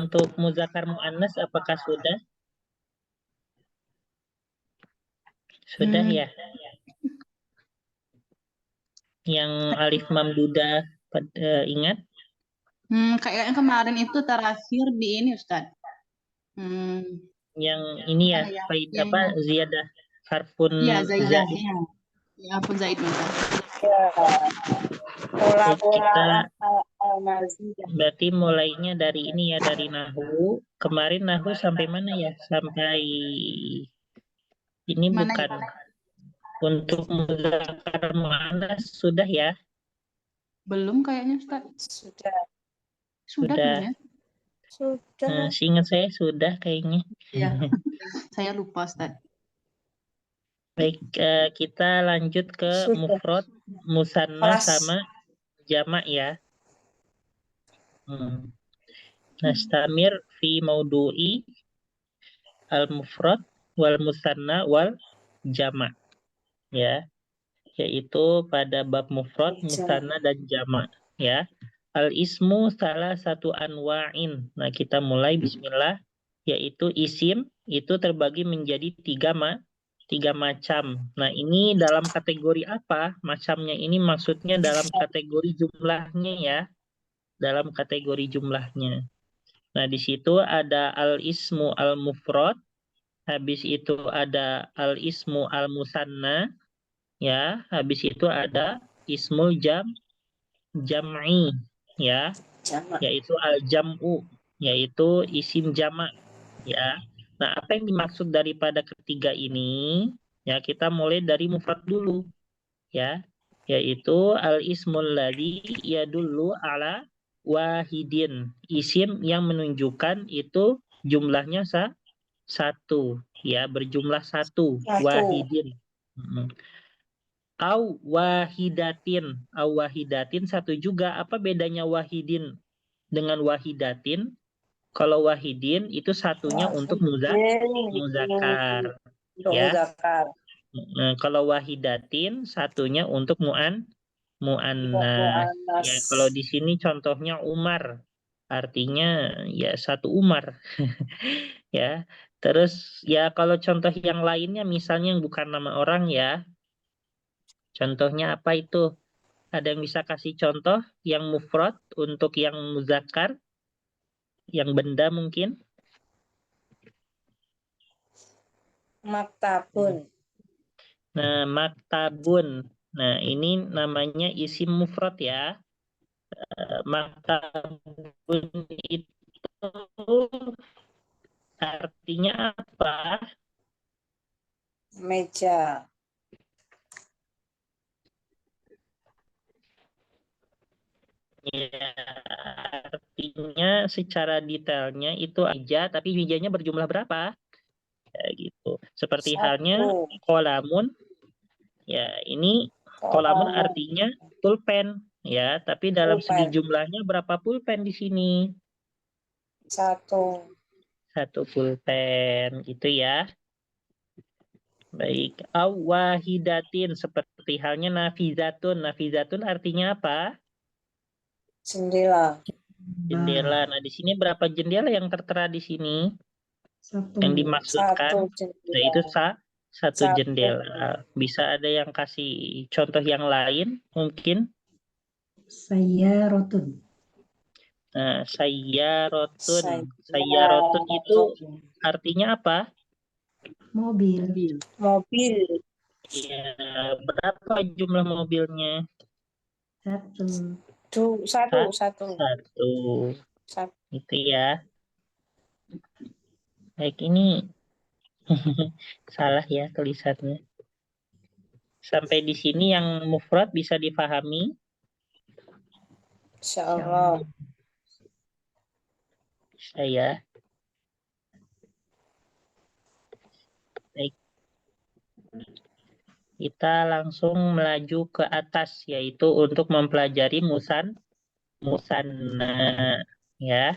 untuk muzakkar muannas apakah sudah? Sudah ya? Yang alif mamdudah ingat? Kayaknya kemarin itu terakhir di ini Ustaz. Yang ini ya, Mana ya? faid Yang apa ziyadah harfun iya Zaidah. zaid. Ya pun Zaid Ustaz. Ya, Baik, kita al-mazidah. berarti mulainya dari ini ya, dari nahwu. Kemarin nahwu sampai mana ya? Sampai ini Mana bukan. ya? Untuk muzakkar muannas sudah ya? Belum kayaknya Ustaz. Sudah. Sudah belum ya? Sudah. Seingat saya sudah kayaknya. Iya. Saya lupa Ustaz. Baik, kita lanjut ke Sudah. mufrad, musanna Kelas. sama jamak ya. Nastamir fi maudu'i al-mufrad wal musanna wal jamak ya, yaitu pada bab mufrad, musanna dan jamak ya. Al-ismu salah satu anwa'in. Nah, kita mulai bismillah, yaitu isim itu terbagi menjadi tiga macam. Nah, ini dalam kategori apa? Macamnya ini maksudnya dalam kategori jumlahnya ya. Dalam kategori jumlahnya. Nah, di situ ada al-ismu al-mufrad, habis itu ada al-ismu al-musanna, ya, habis itu ada ismul jam'i, ya, Jamak. yaitu al-jam'u, yaitu isim jamak, ya. Nah, apa yang dimaksud daripada ketiga ini? Ya, kita mulai dari mufrad dulu, ya, yaitu al-ismul ladzi yadullu ala wahidin, isim yang menunjukkan itu jumlahnya satu, ya, berjumlah satu, wahidin. Au wahidatin satu juga. Apa bedanya wahidin dengan wahidatin? Kalau wahidin itu satunya untuk muzakkar, Untuk ya. muzakkar. Kalau wahidatin satunya untuk muannas. Ya, kalau di sini contohnya Umar, artinya ya satu Umar. Ya. Terus ya kalau contoh yang lainnya misalnya yang bukan nama orang ya. Contohnya apa itu? Ada yang bisa kasih contoh yang mufrad untuk yang muzakkar, yang benda mungkin? Maktabun. Nah, maktabun. Nah, ini namanya isim mufrad ya. Maktabun itu artinya apa? Meja. Ya, artinya secara detailnya itu aja, tapi mejanya berjumlah berapa? Ya, gitu. Seperti halnya Satu. kolamun. Ya, ini kolamun artinya pulpen, ya, tapi dalam segi Pulpen. jumlahnya berapa pulpen di sini? Satu. Satu pulpen, gitu ya. Baik, awahidatin seperti halnya nafizatun. Nafizatun artinya apa? Jendela. Jendela. Nah, di sini berapa jendela yang tertera di sini? Yang dimaksudkan, Satu yaitu jendela. satu Satu. jendela. Bisa ada yang kasih contoh yang lain mungkin? Sayyarotun. Nah, sayyarotun itu artinya apa? Mobil. Mobil. Ya, berapa jumlah mobilnya? Satu. Satu. Satu. Itu ya. Baik, ini salah ya tulisannya. Sampai di sini yang mufrad bisa difahami? Insyaallah. Saya. Baik. Kita langsung melaju ke atas, yaitu untuk mempelajari musanna, ya.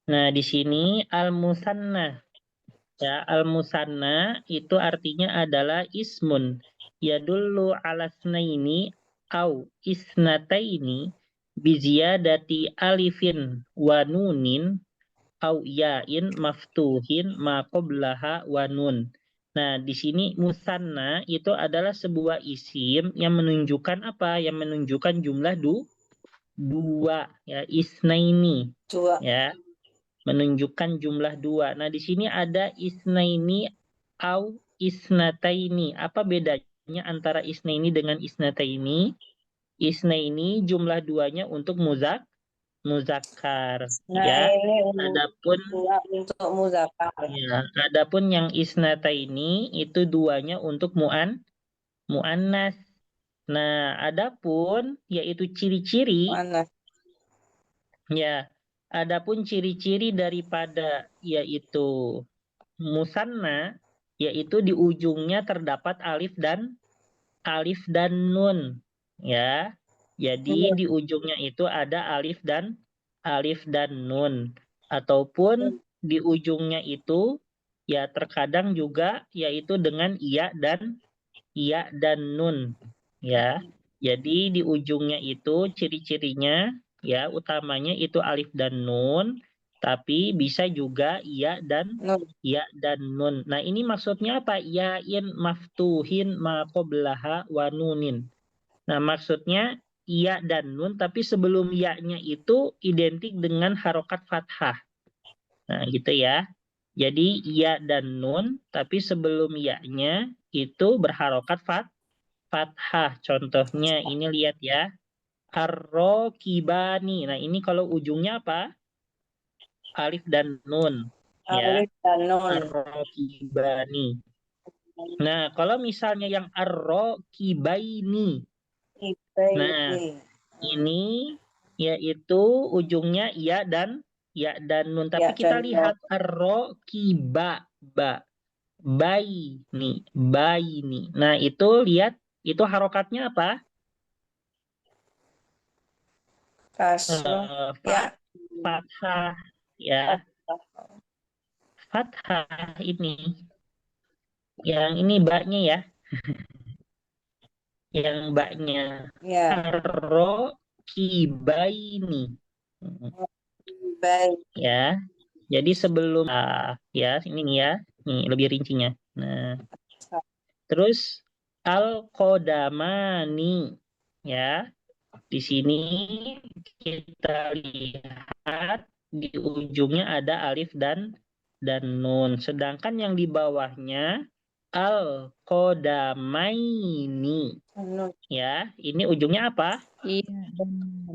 Nah, di sini al-musanna. Ya, al-musanna itu artinya adalah ismun yadullu ala snaini au isnataini biziyadati alifin wa nunin au yain maftuhin ma qablaha wa nun. Nah, di sini musanna itu adalah sebuah isim yang menunjukkan apa? Yang menunjukkan jumlah dua, ya, isnaini, Dua. ya, menunjukkan jumlah dua. Nah, di sini ada isnaini au isnataini. Apa bedanya antara isnaini dengan isnataini? Isnaini jumlah duanya untuk muzakkar, Nah, ya. ini Adapun dua untuk muzakkar. ya, adapun yang isnataini itu duanya untuk muannas. Nah, adapun yaitu ciri-ciri, Mana? ya, adapun ciri-ciri daripada yaitu musanna, yaitu di ujungnya terdapat alif dan nun, ya. Jadi di ujungnya itu ada alif dan nun, ataupun di ujungnya itu ya terkadang juga yaitu dengan iya dan nun, ya. Jadi di ujungnya itu ciri-cirinya ya utamanya itu alif dan nun, tapi bisa juga Nun. iya dan nun. Nah, ini maksudnya apa? Yain maftuhin ma qablaha wa nunin. Nah, maksudnya iya dan nun, tapi sebelum ya-nya itu identik dengan harokat fathah. Nah, gitu ya. Jadi iya dan nun, tapi sebelum ya-nya itu berharokat fathah. Contohnya ini lihat ya. Ar-rokibani. Nah, ini kalau ujungnya apa? Alif dan nun. Ya, Alif dan nun. ar-rokibani. Nah, kalau misalnya yang ar-rokibaini. Nah, Ibaini. ini yaitu ujungnya ya dan nun. Tapi Ya, kita dan lihat ar-rokiba, baini. Nah, itu lihat itu harokatnya apa? kasroh. Ya. Fathah, ya, fathah ini. Yang ini baknya ya, yang baknya Ya. ar-rokibaini. Baik. Ya. Jadi sebelum ya ini nih ya, nih lebih rincinya. Nah, terus al-qadamani, ya. Di sini kita lihat di ujungnya ada alif dan nun. Sedangkan yang di bawahnya al-qadamaini, Nun. ya. Ini ujungnya apa? Iya.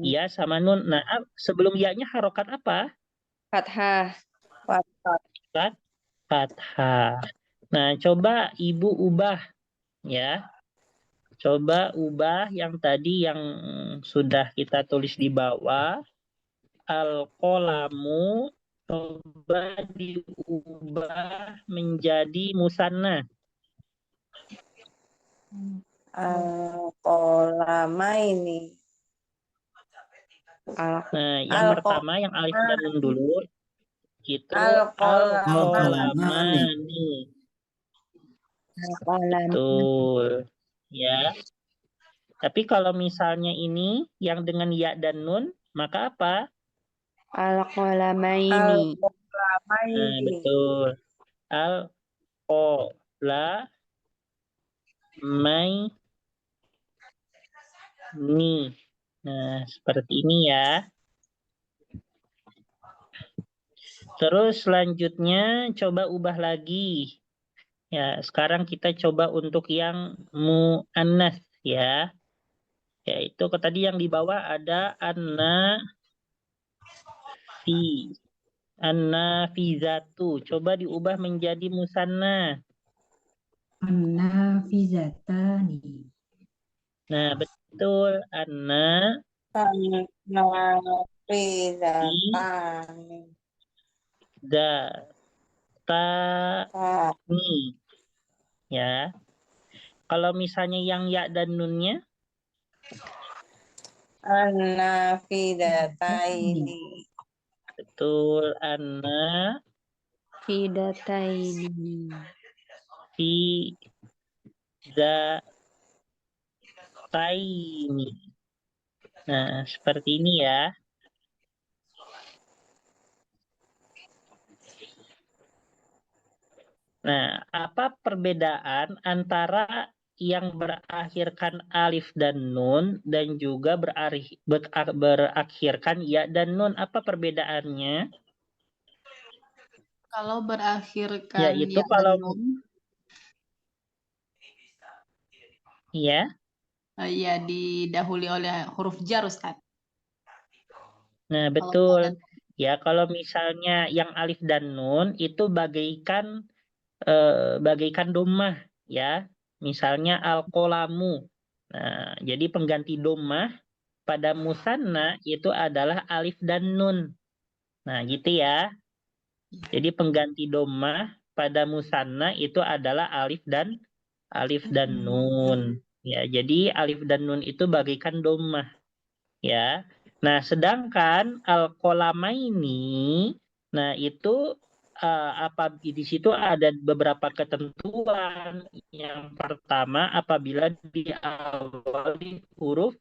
Ya sama nun. Nah, sebelum ya-nya harokat apa? Fathah. Fathah. Fathah. Nah, coba Ibu ubah ya. Coba ubah yang tadi yang sudah kita tulis di bawah. Al-qolamu coba diubah menjadi musanna. Al-qolamaini. Nah, yang pertama yang alif dan nun dulu itu al-qolamani. Betul. Ya. Tapi kalau misalnya ini yang dengan ya dan nun, maka apa? Al-qalamaini. Nah, betul. Al-qolamaini. Nah, seperti ini ya. Terus selanjutnya coba ubah lagi. Ya, sekarang kita coba untuk yang mu'annas ya. Yaitu tadi yang di bawah ada an-nafizatu. Coba diubah menjadi musanna. An-nafizatani. Nah, betul. Nafizatani. Datani. Ya. Kalau misalnya yang ya dan nunnya, An-nafidataini. betul. An-nafizataini. Fidataini. Fi za taini. Nah, seperti ini ya. Nah, apa perbedaan antara yang berakhirkan alif dan nun dan juga berakhirkan ya dan nun? Apa perbedaannya? Kalau berakhirkan Yaitu ya dan kalau nun, ya, ya didahului oleh huruf jar, Ustaz. nah Kalau betul. ya dan Ya, kalau misalnya yang alif dan nun itu bagaikan domah ya. Misalnya al-qolamu. Nah, jadi pengganti domah pada musanna itu adalah alif dan nun. Nah, gitu ya. Jadi pengganti domah pada musanna itu adalah alif dan nun. Ya, jadi alif dan nun itu bagaikan domah ya. Nah, sedangkan al-qalamaini, nah itu di situ ada beberapa ketentuan. Yang pertama, apabila diawali huruf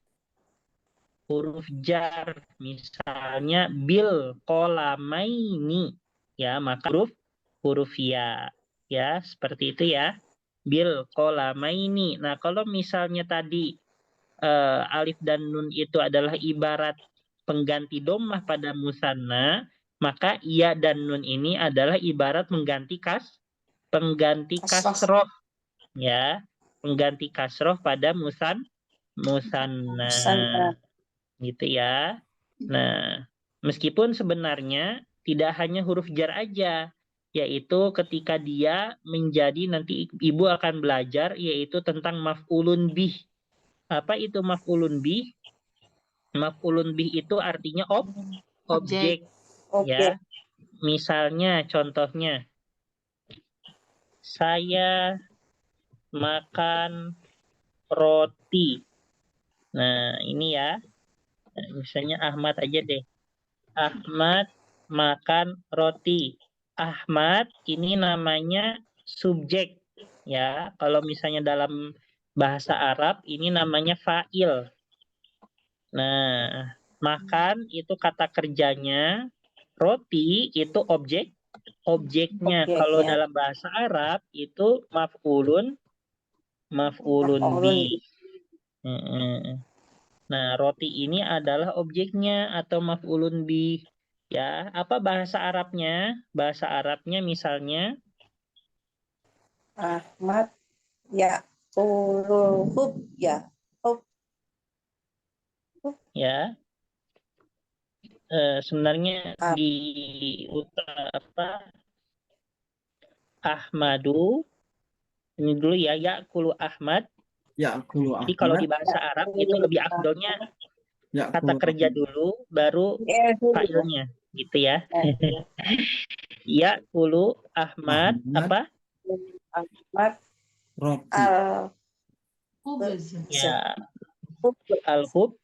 jar, misalnya bil qalamaini, ya maka huruf ya seperti itu ya, bil qalamaini. Nah, kalau misalnya tadi alif dan nun itu adalah ibarat pengganti domah pada musanna, maka iya dan nun ini adalah ibarat pengganti kasroh ya, pengganti kasroh pada musanna Musanna. gitu ya. Nah, meskipun sebenarnya tidak hanya huruf jar aja, yaitu ketika dia menjadi, nanti ibu akan belajar, yaitu tentang maf'ulun bih. Apa itu maf'ulun bih? Maf'ulun bih itu artinya objek Oke. ya. Misalnya contohnya, saya makan roti. Nah, ini ya. Misalnya Ahmad aja deh. Ahmad makan roti. Ahmad ini namanya subjek ya. Kalau misalnya dalam bahasa Arab ini namanya fa'il. Nah, makan itu kata kerjanya, roti itu objeknya. Kalau Objeknya. dalam bahasa Arab itu maf'ulun Maf'ulun bih. Nah, roti ini adalah objeknya atau maf'ulun bih. Ya, apa bahasa Arabnya? Bahasa Arabnya misalnya Ahmad ya hub ya hub ya, sebenarnya ah, di Ahmadu, ini dulu ya, Ya'kulu Ahmad. Ya'kulu Jadi kalau di Ahmad. bahasa Arab itu lebih afdolnya kata Ya'kulu kerja Ahmad. dulu baru dulu. fa'ilnya gitu ya. Ya'kulu Ahmad Ahmad apa? Ahmad roti. khubz. Ya, al-khub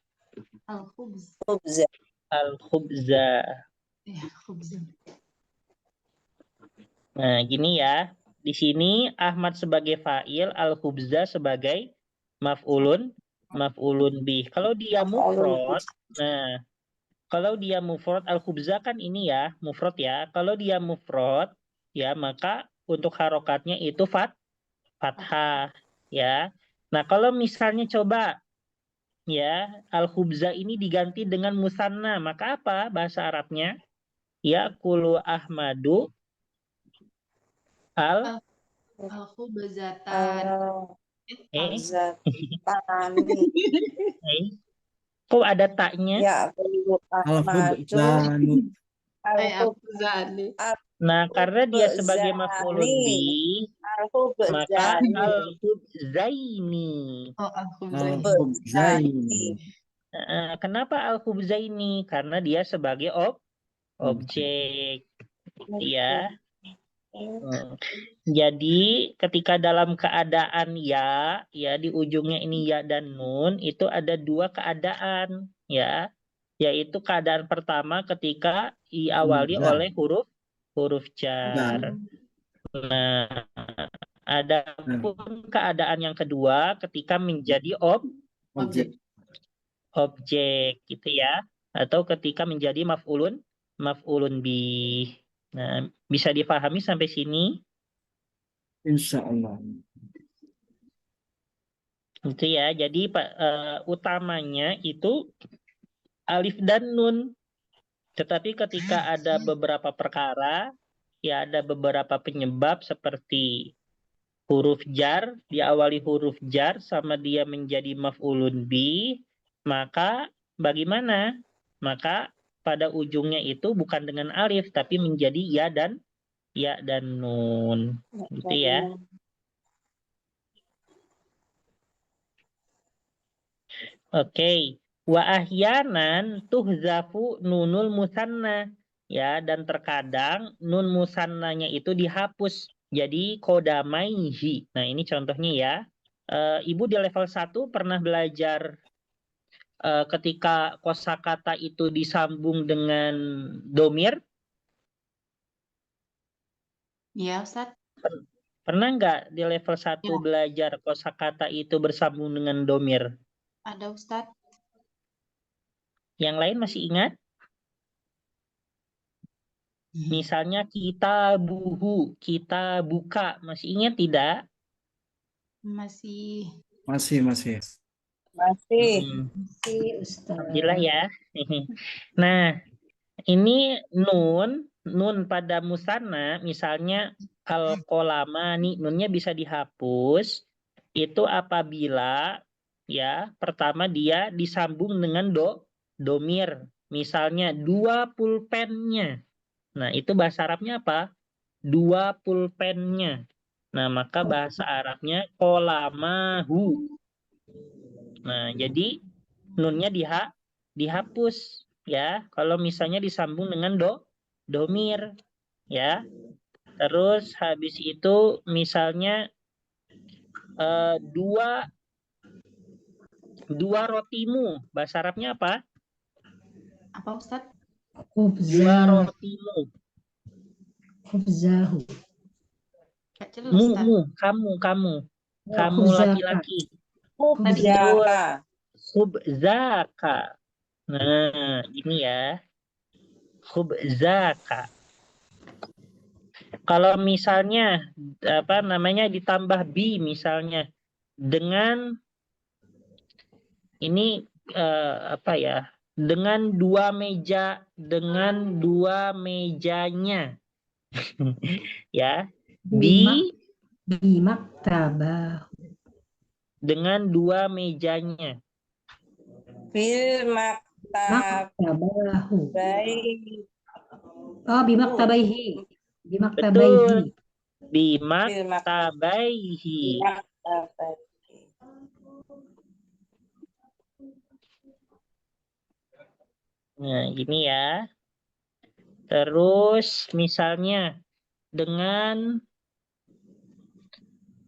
Al-khubz. Khubza. al-khubza. Ya, khubz. Nah, gini ya. Di sini Ahmad sebagai fa'il, al-khubza sebagai maf'ulun bih. Kalau dia mufrad, nah, kalau dia mufrad, al-khubza kan ini ya, mufrad ya. Kalau dia mufrad, ya maka untuk harokatnya itu fathah ya. Nah, kalau misalnya coba ya, al-khubza ini diganti dengan musanna, maka apa bahasa Arabnya? Ya kulu Ahmadu Al-khubzatan. Al-khubzatani. Kok ada taknya? Ya kulu Ahmadu Al-khubzanu. Al-khubzani. Nah, karena dia sebagai maf'ulun bih, maka Al-khubzani. al-khubzaini. Oh, al-khubzani. Al-khubzaini. Kenapa al-khubzaini? Karena dia sebagai objek. Ya. Jadi ketika dalam keadaan ya di ujungnya ini ya dan nun, itu ada dua keadaan ya, yaitu keadaan pertama ketika diawali oleh huruf huruf jar. Nah, adapun keadaan yang kedua ketika menjadi Objek. objek gitu ya, atau ketika menjadi maf'ulun bih. Nah, bisa dipahami sampai sini? Insya Allah. Gitu ya. Jadi utamanya itu alif dan nun. Tetapi ketika ada beberapa perkara, ya ada beberapa penyebab seperti huruf jar, diawali huruf jar sama dia menjadi maf'ulun bih, maka bagaimana? Maka pada ujungnya itu bukan dengan alif tapi menjadi ya dan nun. Gitu ya. Oke. Wa ahyanan tuhzafu nunul musanna. Ya, dan terkadang nun musannanya itu dihapus. Jadi kodamaihi. Nah, ini contohnya ya. Ibu di level 1 pernah belajar ketika kosakata itu disambung dengan domir? Ya, Ustaz. Pernah nggak di level 1 Ya. belajar kosakata itu bersambung dengan domir? Ada, Ustaz. Yang lain masih ingat? Misalnya kita buhu, kita buka. Masih ingat tidak? Masih. Masih. Masih. Si Ustaz. Alhamdulillah ya. Nah, ini nun pada musanna, misalnya al-kolama nih, nunnya bisa dihapus. Itu apabila ya pertama dia disambung dengan domir. Misalnya 2 pulpennya. Nah, itu bahasa Arabnya apa? 2 pulpennya. Nah, maka bahasa Arabnya kolamahu. Nah, jadi nunnya dihapus ya. Kalau misalnya disambung dengan domir ya. Terus habis itu misalnya dua rotimu. Bahasa Arabnya apa? Apa, Ustaz? Dua rotimu. Khubzahu. Nggak jelas, Ustaz. Kamu laki-laki. Khubzaka. Khubzaka. Nah, ini ya. Khubzaka. Kalau misalnya apa namanya ditambah bi misalnya dengan ini apa ya? Dengan 2 meja, dengan 2 mejanya. Ya. Bimaktabah. Dengan 2 mejanya. Fil maktab. Maktabahu. Baik. Oh, bimaktabaihi. Bimaktabaihi. Bimaktabaihi. Nah, ini ya. Terus misalnya dengan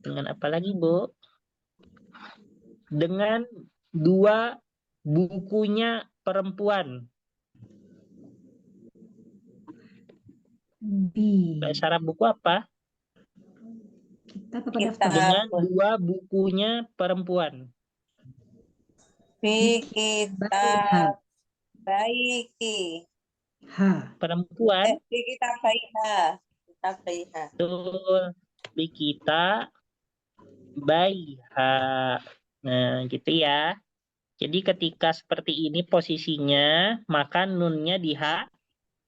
apa lagi, Bu? Dengan 2 bukunya perempuan. Bahasa Arab buku apa? Kitab apa daftar? Dengan 2 bukunya perempuan. Fi kitab baiki. Ha. Perempuan. Fi kitab baiha. Kitab baiha. Betul. Di kita baiha. Nah, gitu ya. Jadi ketika seperti ini posisinya, maka nunnya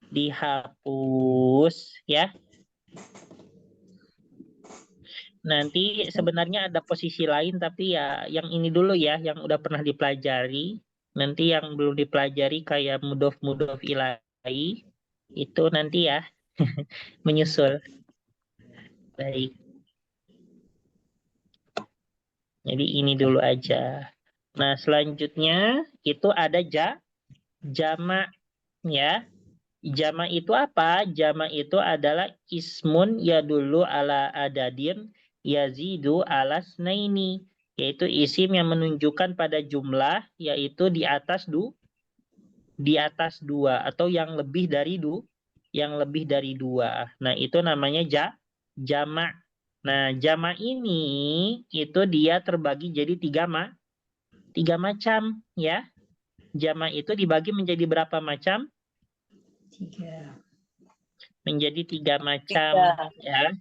dihapus ya. Nanti sebenarnya ada posisi lain tapi ya yang ini dulu ya yang udah pernah dipelajari. Nanti yang belum dipelajari kayak mudhof ilahi itu nanti ya menyusul. Baik. Jadi ini dulu aja. Nah, selanjutnya itu ada jamak ya. Jamak itu apa? Jamak itu adalah ismun yadullu ala adadin yazidu ala snaini, yaitu isim yang menunjukkan pada jumlah yaitu di atas 2 atau yang lebih dari yang lebih dari 2. Nah, itu namanya jamak. Nah, jamak ini itu dia terbagi jadi 3 macam ya. Jamak itu dibagi menjadi berapa macam? 3. Menjadi 3 macam 3. ya.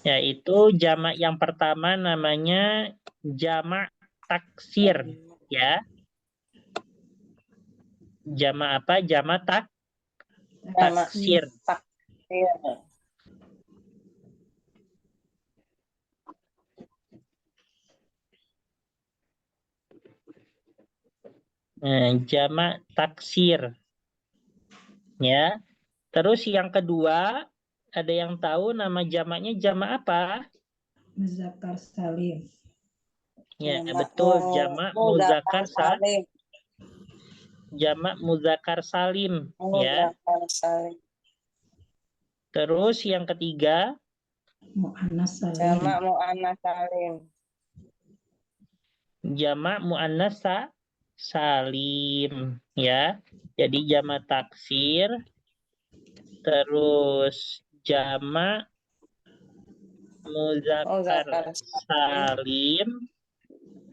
Yaitu jamak yang pertama namanya jamak taksir ya. Jamak apa? Jamak Jamak taksir. taksir. Nah, jamak taksir. Ya. Terus yang kedua, ada yang tahu nama jamaknya jamak apa? Muzakkar salim. Ya, Jamak betul. Jamak muzakkar salim. jamak muzakkar salim ya. Muzakkar salim. Terus yang ketiga, Mu'annas salim. Jamak muannas salim. jamak muannas salim ya. Jadi jamak taksir, terus jamak muzakkar Muzakkar salim,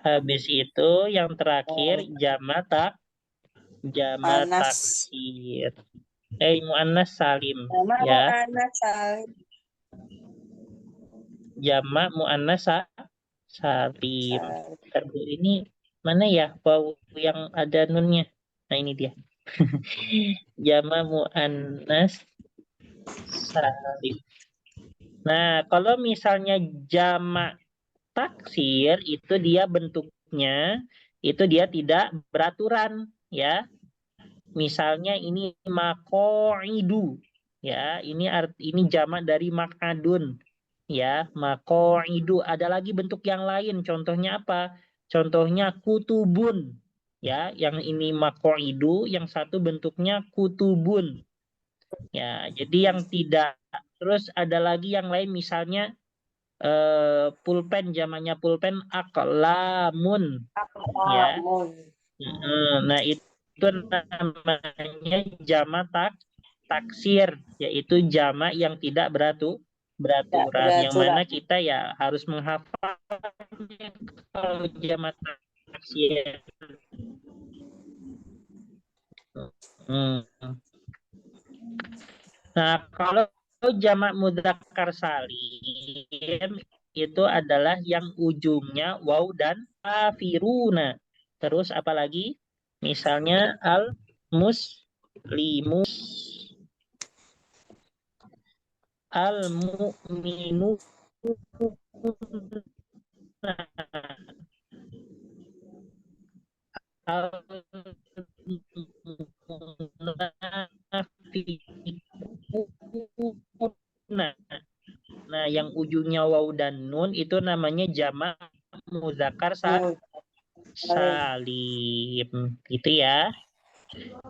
habis itu yang terakhir jamak muannas. taksir. Muannas salim Jamak ya. muannas salim. Jamak muannas salim. Terus ini mana ya waw yang ada nunnya? Nah, ini dia. Jamak muannas salim. Nah, kalau misalnya jamak taksir itu dia bentuknya itu dia tidak beraturan ya. Misalnya ini makoidu ya, ini jamak dari makadun ya, makoidu. Ada lagi bentuk yang lain, contohnya apa? Contohnya kutubun ya, yang ini makoidu, yang satu bentuknya kutubun ya. Jadi yang tidak. Terus ada lagi yang lain, misalnya pulpen, zamannya pulpen aklamun ya. Nah, itu namanya jamak taksir, yaitu jamak yang tidak beraturan, yang mana kita ya harus menghafalnya kalau jamak taksir. Nah, kalau jamak mudzakkar salim itu adalah yang ujungnya waw dan kafiruna. Terus apalagi? Misalnya al-muslimu, al-mu'minu, al-munafiquna. Nah, yang ujungnya waw dan nun itu namanya jamak mudzakkar salim. Gitu ya.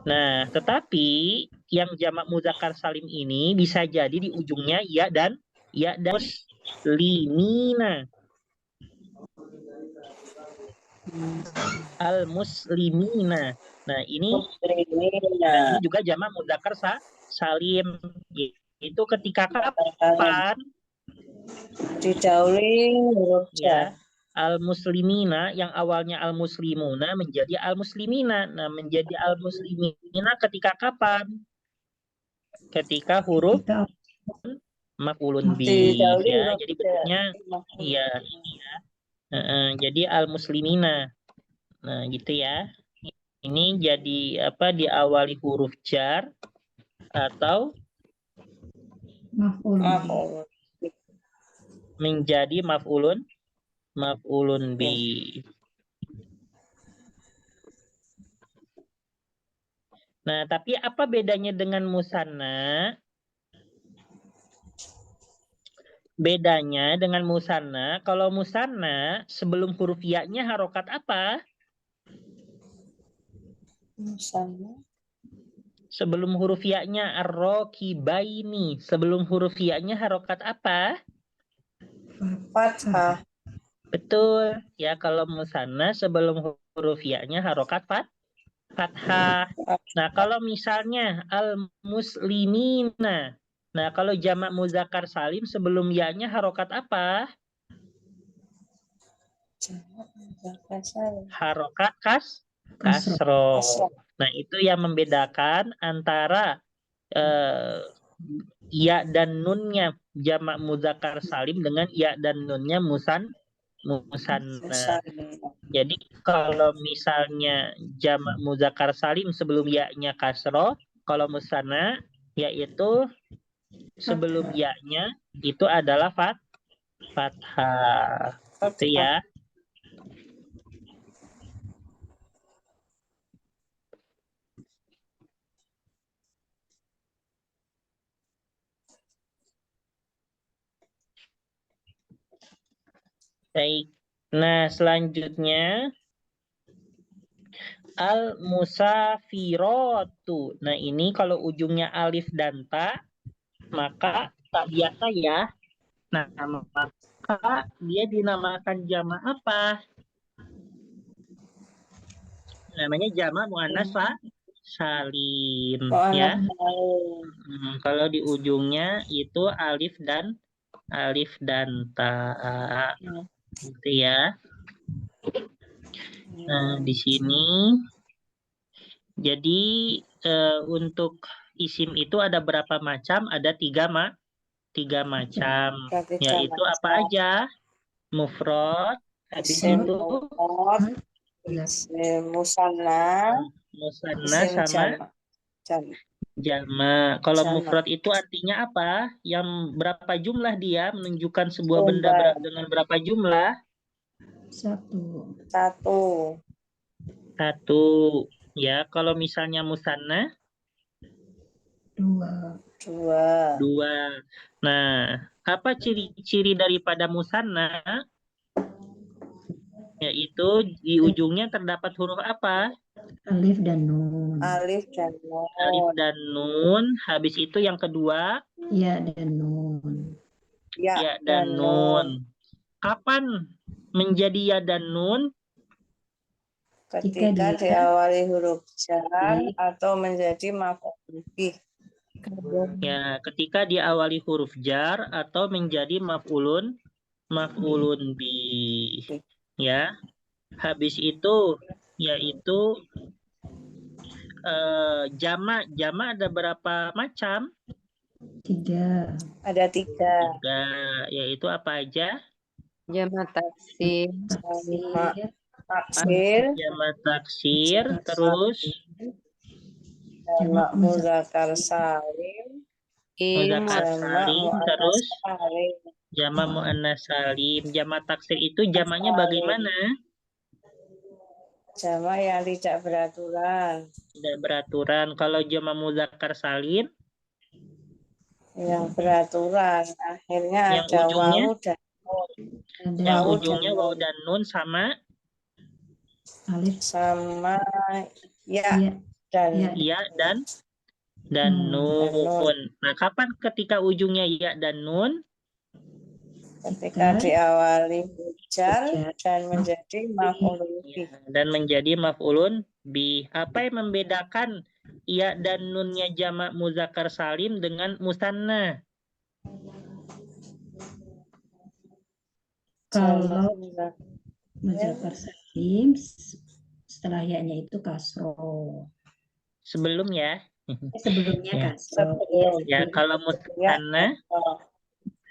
Nah, tetapi yang jamak mudzakkar salim ini bisa jadi di ujungnya ya dan muslimina. Al-muslimina. Nah, ini juga jamak mudzakkar salim. Itu ketika kapan? Didahului huruf ya. Al-muslimina yang awalnya al-muslimuna menjadi al-muslimina. Nah, menjadi al-muslimina ketika kapan? Ketika huruf maf'ulun bi ya. Jadi bentuknya iya. Jadi al-muslimina. Nah, gitu ya. Ini jadi apa, diawali huruf jar atau Maf'ul. menjadi maf'ulun bi. Nah, tapi apa bedanya dengan musanna? Bedanya dengan musanna, kalau musanna sebelum huruf ya-nya harokat apa? Musanna. Sebelum huruf ya-nya ar-raqibaini. Sebelum huruf ya-nya harokat apa? Fathah. Betul. Ya, kalau musanna sebelum huruf ya-nya harokat fathah. Nah, kalau misalnya al-muslimina. Nah, kalau jamak muzakkar salim sebelum ya-nya harokat apa? Harokat kasro. Kasroh. Nah, itu yang membedakan antara ya dan nunnya jamak muzakkar salim dengan ya dan nunnya musanna. Musanna. Jadi kalau misalnya jamak muzakkar salim sebelum ya-nya kasro, kalau musanna yaitu sebelum ya-nya itu adalah fathah. Itu ya. Baik. Nah, selanjutnya al-musafiratu. Nah, ini kalau ujungnya alif dan ta, maka tak biasa ya. Nah, maka dia dinamakan jamak apa? Namanya jamak muannas salim ya. Kalau di ujungnya itu alif dan ta. Gitu ya. Nah, di sini jadi untuk isim itu ada berapa macam? Ada tiga macam. Yaitu apa aja? Mufrad, habis Isim itu mufrad, isim musanna, musanna isim sama jamak. jamak. Kalau Jamak. mufrad itu artinya apa? Yang berapa jumlah dia? Menunjukkan sebuah benda Sumber. dengan berapa jumlah? Satu. Satu. Ya, kalau misalnya musanna? Dua. Dua. Nah, apa ciri-ciri daripada musanna? Yaitu di ujungnya terdapat huruf apa? Alif dan nun. Alif dan Alif nun. dan nun. Habis itu yang kedua, Ya dan nun. ya dan nun. Kapan menjadi ya dan nun? Ketika Jika dia diawali huruf jar atau menjadi maf'ul bih. Ya, ketika diawali huruf jar atau menjadi maf'ulun bih. Ya. Habis itu yaitu jamak. Jamak ada berapa macam? Tiga. Ada tiga. Tiga. Yaitu apa aja? Jamak taksir, Taksir. Taksir, Jamak taksir, terus jamak muzakkar salim, muzakkar jamak salim, muannas terus salim. jamak muannas salim. Jamak taksir itu jamaknya bagaimana? Jamak yang tidak beraturan. Tidak beraturan. Kalau jamak muzakkar salim, Yang beraturan. Akhirnya yang ada ujungnya, wawu dan nun. yang Wawu ujungnya dan waw nun. dan nun sama Alif. Sama ya Ya. dan Ya. ya dan nun. nun. Nah, kapan ketika ujungnya ya dan nun? Ketika diawali jar dan menjadi maf'ul bih. Dan menjadi maf'ulun bih. Apa yang membedakan ya dan nunnya jamak muzakkar salim dengan musanna? Kalau muzakkar salim setelah ya-nya itu kasro. Sebelum ya. Sebelumnya Ya. kasro. Ya, kalau musanna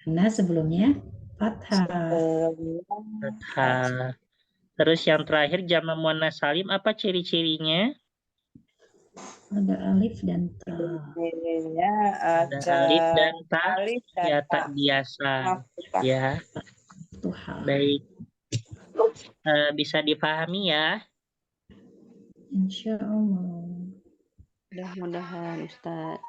Nah, sebelumnya fathah. fathah. Terus yang terakhir jamak muannas salim apa ciri-cirinya? Ada alif dan ta. Ada alif dan ta. Alif dan Ya, ta. tak biasa. Ya, Tuha. baik. Bisa dipahami ya. Insya Allah. mudah-mudahan Ustaz.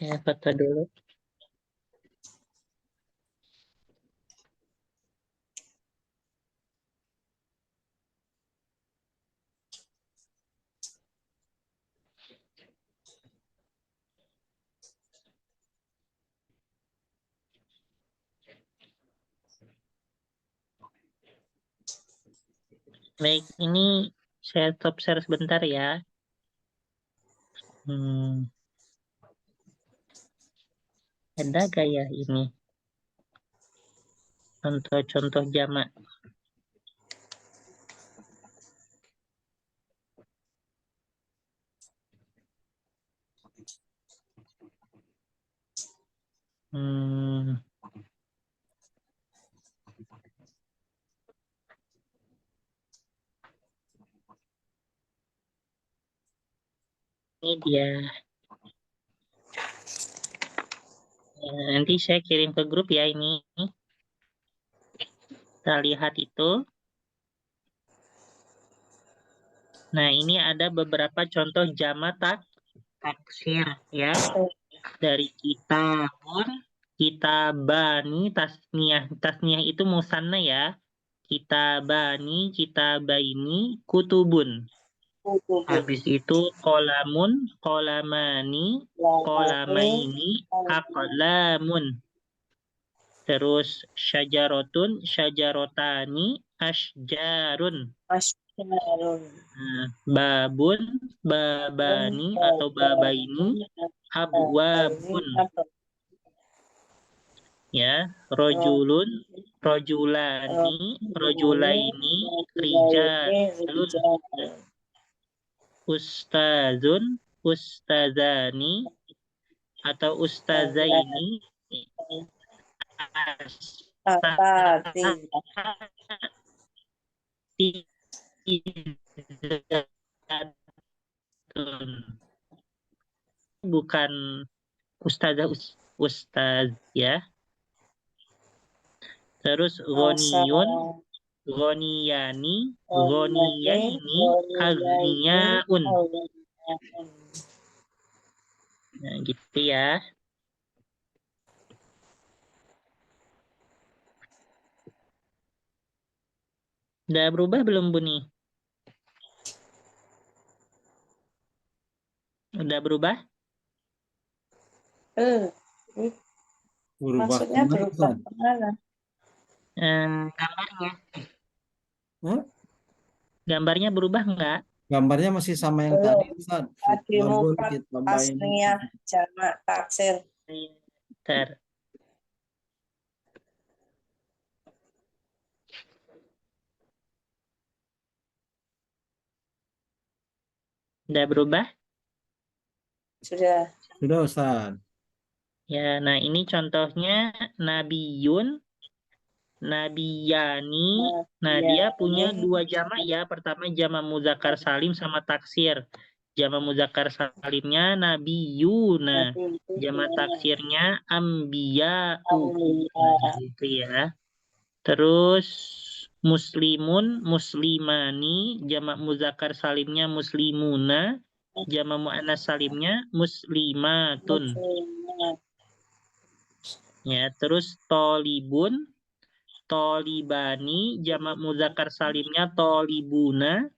Ya, foto dulu. Baik, ini saya stop share sebentar ya. Ada gak ya ini? Contoh-contoh jamak. Ini dia. Nanti saya kirim ke grup ya ini. Kita lihat itu. Nah, ini ada beberapa contoh jamak taksir ya. Dari kitabun, kitabani, tasniah. Tasniah itu musanna ya. Kitabani, kitabaini, kutubun. Habis itu kolamun, kolamani, kolamaini, aqlamun. Terus syajarotun, syajarotani, asjarun. Babun, babani atau babaini, abwabun. Ya, rojulun, rojulani, rojulaini, rijalun. Ustazun, ustazani, atau ustazaini, bukan ustazah, ustaz ya. Terus ghaniyun, ghaniyani, ghaniyaini, aghniyaun. Nah, gitu ya. Udah berubah belum, Buni? Udah berubah? Berubah Maksudnya kemana, berubah Ustaz? kemana? Gambarnya. Hah? Gambarnya berubah nggak? Gambarnya masih sama yang Belum. tadi, Ustaz. Tadi Kitabun, mufrad, kitabain. tasniyah, jamak, taksir. Bentar. Udah berubah? Sudah. Sudah, Ustaz. Ya, nah ini contohnya Nabiyun, Nabiyani. Nah, dia punya dua jamak ya. Pertama jamak muzakkar salim sama taksir. Jamak muzakkar salimnya Nabiyuna. Jamak taksirnya Ambiya'u. Nah, gitu ya. Terus muslimun, muslimani, jamak muzakkar salimnya muslimuna. Jamak muannas salimnya muslimatun. Ya, terus tolibun, tolibani, jamak muzakkar salimnya tolibuna,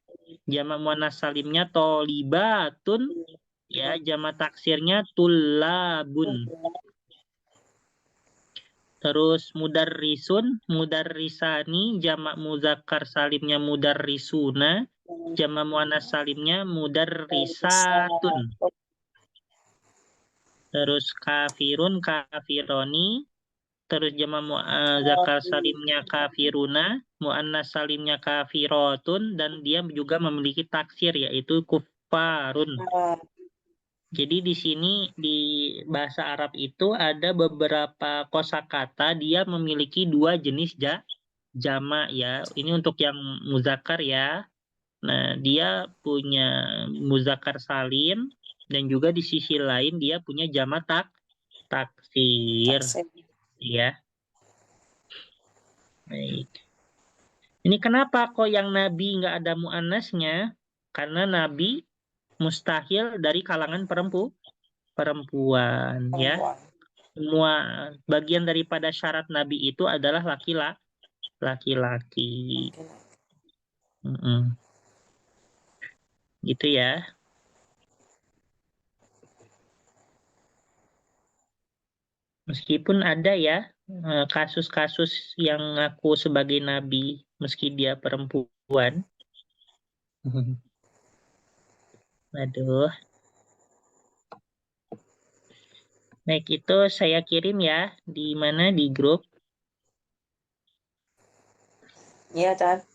jamak muannas salimnya tolibatun, ya, jamak taksirnya tullabun. Terus mudarrisun, mudarrisani, jamak muzakkar salimnya mudarrisuna, jamak muannas salimnya mudarrisatun. Terus kafirun, kafironi, terus jamak muzakkar salimnya kafiruna, muannas salimnya kafirotun, dan dia juga memiliki taksir yaitu kuffarun. Jadi di sini di bahasa Arab itu ada beberapa kosakata dia memiliki dua jenis jamak ya. Ini untuk yang muzakkar ya. Nah, dia punya muzakkar salim dan juga di sisi lain dia punya jamak taksir ya. Baik. Ini kenapa kok yang nabi nggak ada muannasnya? Karena nabi mustahil dari kalangan perempuan ya. Semua bagian daripada syarat nabi itu adalah laki-laki. Gitu ya. Meskipun ada ya kasus-kasus yang ngaku sebagai nabi meski dia perempuan, Aduh. Baik, itu saya kirim ya. Di mana? Di grup. Iya, Ustaz.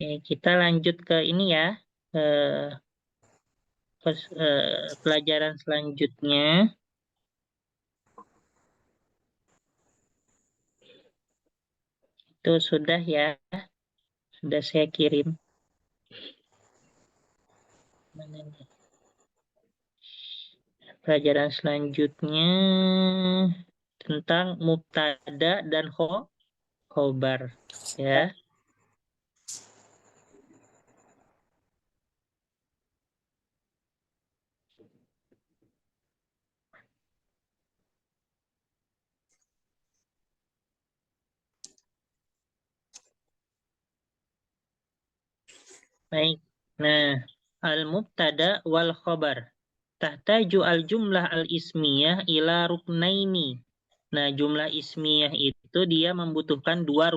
Oke, kita lanjut ke ini ya. Eh, pelajaran selanjutnya. Itu sudah ya. Sudah saya kirim. Mana nih? Pelajaran selanjutnya tentang mubtada dan khobar ya. Baik. Nah, al-mubtada wal khobar. Tahtaju al-jumlah al-ismiyah ila ruknaini. Nah, jumlah ismiyah itu dia membutuhkan dua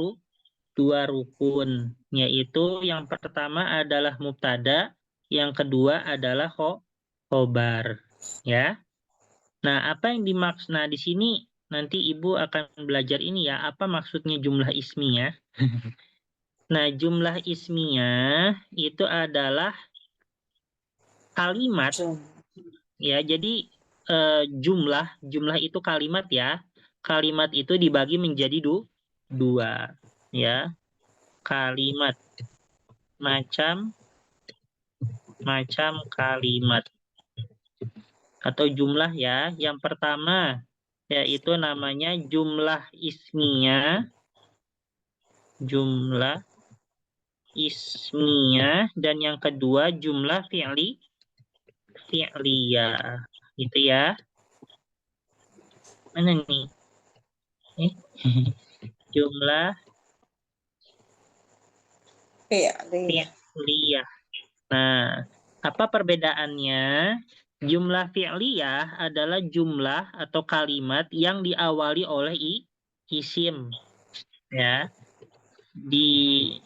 rukun, yaitu yang pertama adalah mubtada, yang kedua adalah khobar, ya. Nah, apa yang dimaksud? Nah, di sini nanti Ibu akan belajar ini ya, apa maksudnya jumlah ismiyah? Nah, jumlah ismiyah itu adalah kalimat, ya. Jadi jumlah itu kalimat ya. Kalimat itu dibagi menjadi dua, ya. Kalimat macam kalimat atau jumlah ya. Yang pertama yaitu namanya jumlah ismiyah, dan yang kedua jumlah fi'liyah. Gitu ya. Mana nih? Jumlah fi'liyah. Nah, apa perbedaannya? Jumlah fi'liyah adalah jumlah atau kalimat yang diawali oleh isim. Ya. Diawali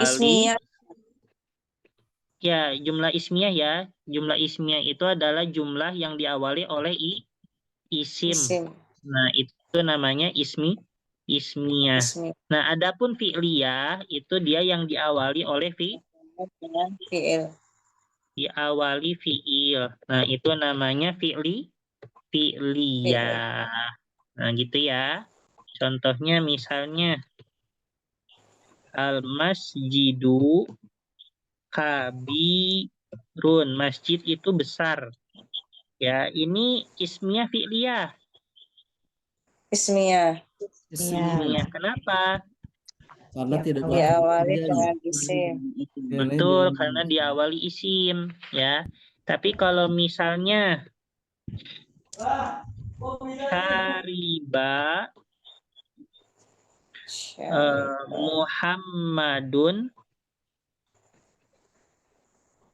Ismiyah. ya, jumlah ismiyah ya. Jumlah ismiyah itu adalah jumlah yang diawali oleh isim. Nah, itu namanya ismiyah. Nah, adapun fi'liyah itu dia yang diawali oleh Fi'il. diawali fi'il. Nah, itu namanya fi'liyah. Nah, gitu ya. Contohnya misalnya al-masjidu kabirun. Masjid itu besar. Ya, ini ismiyah fi'liyah. Ismiyah. Kenapa? Karena tidak Diawali terjadi. dengan isim. Betul, karena diawali isim, ya. Tapi kalau misalnya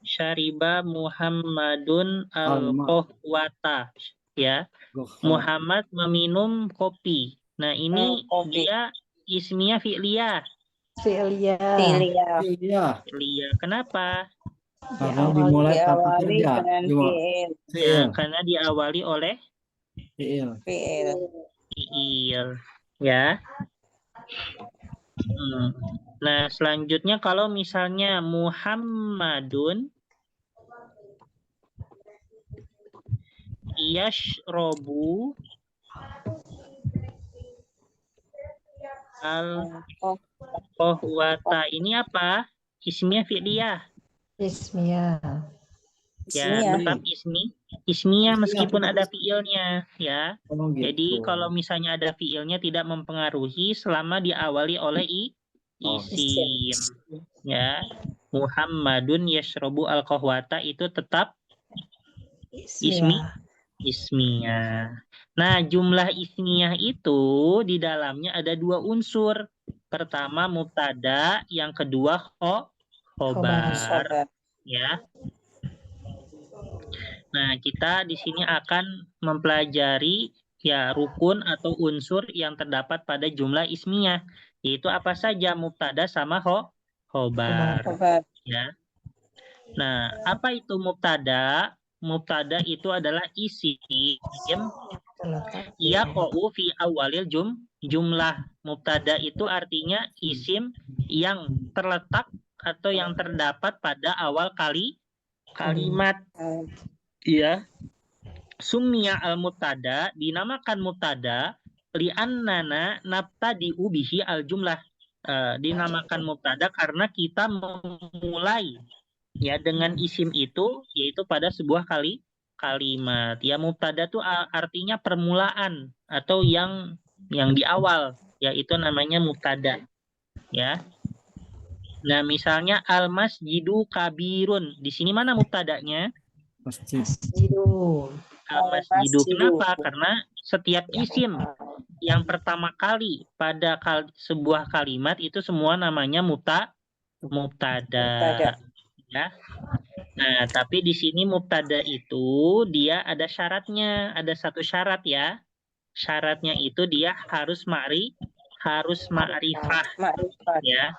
syariba Muhammadun al-qahwata, ya. Muhammad meminum kopi. Nah, ini dia ismiyah fi'liyah. Fi'liyah. Kenapa? Karena dimulai kata Diawali kerja. dengan fi'il. Nah, karena diawali oleh Fi'il. fi'il, ya. Nah, selanjutnya kalau misalnya Muhammadun yashrobu al-qahwata, ini apa? Ismiyah fi'liyah. Ismiyah. Ya, tetap ismiyah meskipun ada fiilnya ya. Oh Jadi gitu. kalau misalnya ada fiilnya tidak mempengaruhi selama diawali oleh Oh. isim ya. Muhammadun yashrobu al-qahwata itu tetap ismi ismiyah. Nah, jumlah ismiyah itu di dalamnya ada dua unsur. Pertama mubtada, yang kedua khobar Khobar. ya. Nah, kita di sini akan mempelajari ya rukun atau unsur yang terdapat pada jumlah ismiyah, yaitu apa saja mubtada sama khobar Khobar. ya. Nah, apa itu mubtada? Mubtada itu adalah isim yaqa'u fi awalil jumlah. Mubtada itu artinya isim yang terletak atau yang terdapat pada awal kalimat. Iya. Summiya al-mubtada, dinamakan mubtada li'annana nabtadi'u bihi al-jumlah. Dinamakan mubtada karena kita memulai ya dengan isim itu yaitu pada sebuah kalimat. Ya mubtada itu artinya permulaan atau yang di awal, yaitu namanya mubtada. Ya. Nah, misalnya al-masjidu kabirun. Di sini mana mubtadanya? Masjid. Al-masjidu. Kenapa? Karena setiap isim yang pertama kali pada sebuah kalimat itu semua namanya mubtada. Ya. Nah, tapi di sini mubtada itu dia ada syaratnya, ada satu syarat ya. Syaratnya itu dia harus ma'rifah ya.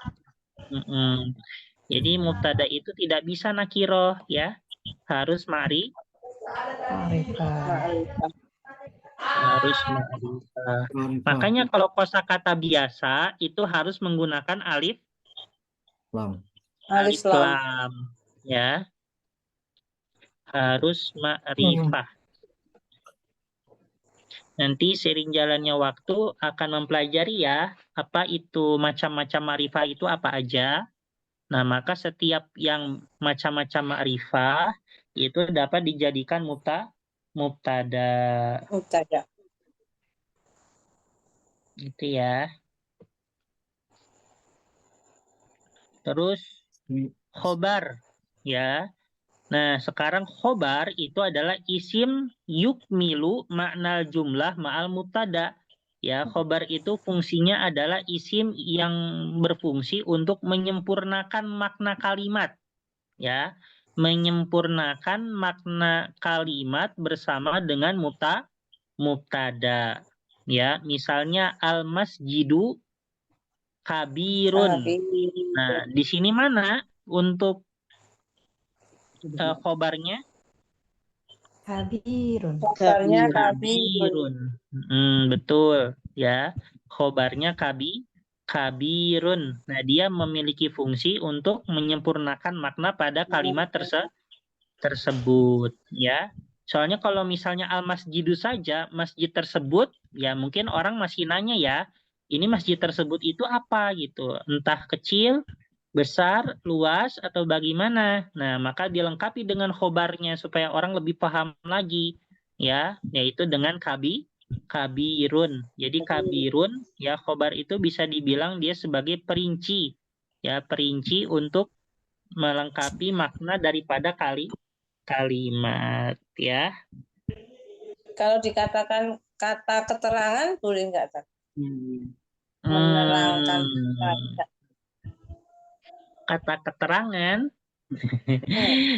Jadi mubtada itu tidak bisa nakiroh ya, harus harus ma'rifah. Makanya kalau kosakata biasa itu harus menggunakan alif lam ya. Harus ma'rifah. Nanti seiring jalannya waktu akan mempelajari ya, apa itu macam-macam ma'rifah itu apa aja. Nah, maka setiap yang macam-macam ma'rifah itu dapat dijadikan mubtada. Gitu ya. Terus khobar ya. Nah, sekarang khobar itu adalah isim yukmilu makna jumlah ma'al mubtada. Ya, khobar itu fungsinya adalah isim yang berfungsi untuk menyempurnakan makna kalimat. Ya, menyempurnakan makna kalimat bersama dengan mubtada. Ya, misalnya al-masjidu kabirun. Nah, di sini mana untuk khobarnya? Kabirun. Betul ya. Khobarnya kabirun. Nah, dia memiliki fungsi untuk menyempurnakan makna pada kalimat tersebut ya. Soalnya kalau misalnya al-masjidu saja, masjid tersebut, ya mungkin orang masih nanya ya, ini masjid tersebut itu apa gitu. Entah kecil, besar, luas, atau bagaimana. Nah, maka dilengkapi dengan khobarnya supaya orang lebih paham lagi. Ya, yaitu dengan kabirun. Jadi kabirun, ya khobar itu bisa dibilang dia sebagai perinci. Ya, perinci untuk melengkapi makna daripada kalimat. Ya. Kalau dikatakan kata keterangan, boleh nggak, Kak? Menerangkan kata keterangan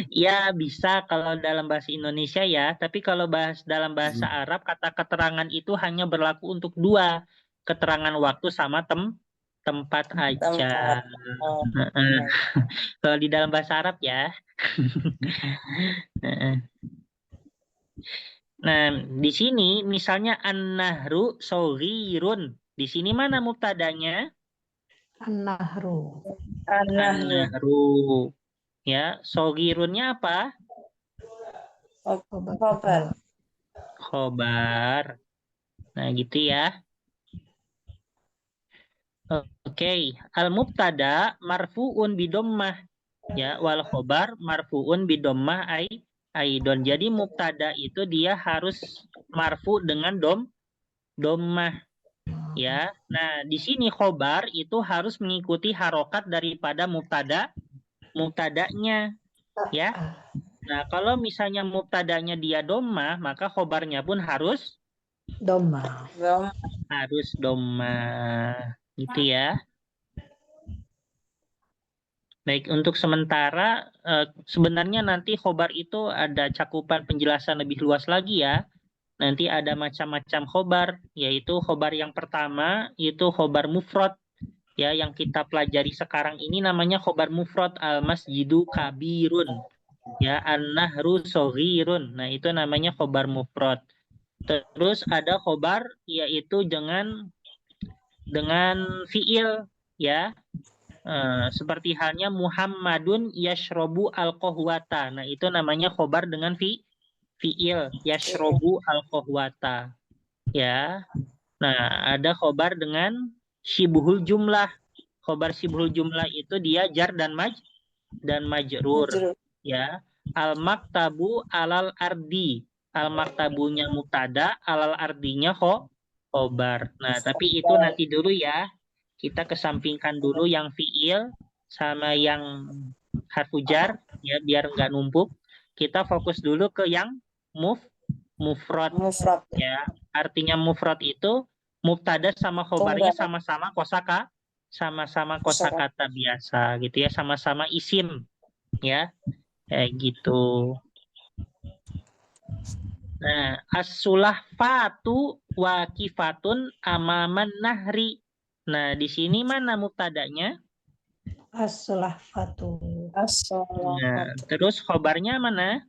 ya bisa kalau dalam bahasa Indonesia ya, tapi kalau dalam bahasa Arab kata keterangan itu hanya berlaku untuk dua, keterangan waktu sama tempat aja. Kalau di dalam bahasa Arab ya. Nah, di sini misalnya an-nahru shaghirun. Di sini mana mubtadanya? An-nahru. An-nahru. Ya, shaghirunnya apa? Khobar. Nah, gitu ya. Oke, al-mubtada marfu'un bidommah. Ya, wal khobar marfu'un bidommah ay aidon. Jadi mubtada itu dia harus marfu dengan dommah ya. Nah, di sini khobar itu harus mengikuti harokat daripada mubtadanya ya. Nah, kalau misalnya mubtadanya dia dommah, maka khobarnya pun harus Doma. dommah. Gitu ya. Baik, untuk sementara sebenarnya nanti khobar itu ada cakupan penjelasan lebih luas lagi ya. Nanti ada macam-macam khobar, yaitu khobar yang pertama itu khobar mufrad. Ya, yang kita pelajari sekarang ini namanya khobar mufrad, al-masjidu kabirun. Ya, an-nahru soghirun. Nah, itu namanya khobar mufrad. Terus ada khobar yaitu dengan fiil ya. Seperti halnya Muhammadun yashrobu al-kohwata. Nah, itu namanya khobar dengan fiil yashrobu al-kohwata. Ya. Nah, ada khobar dengan syibhul jumlah. Khobar syibhul jumlah itu dia jar dan majrur. Ya. Al-maktabu alal ardi. Al-maktabunya mubtada, alal ardinya khobar. Nah, tapi itu nanti dulu ya. Kita kesampingkan dulu yang fiil sama yang harfu jar ya biar nggak numpuk. Kita fokus dulu ke yang mufrad ya. Artinya mufrad itu mubtada sama khobarnya sama-sama kosakata biasa gitu ya, sama-sama isim ya. Kayak gitu. Nah, as-sulahfatu waqifatun amaman nahri. Nah, di sini mana mubtadanya? As-sulahfatu. Nah, terus khobarnya mana?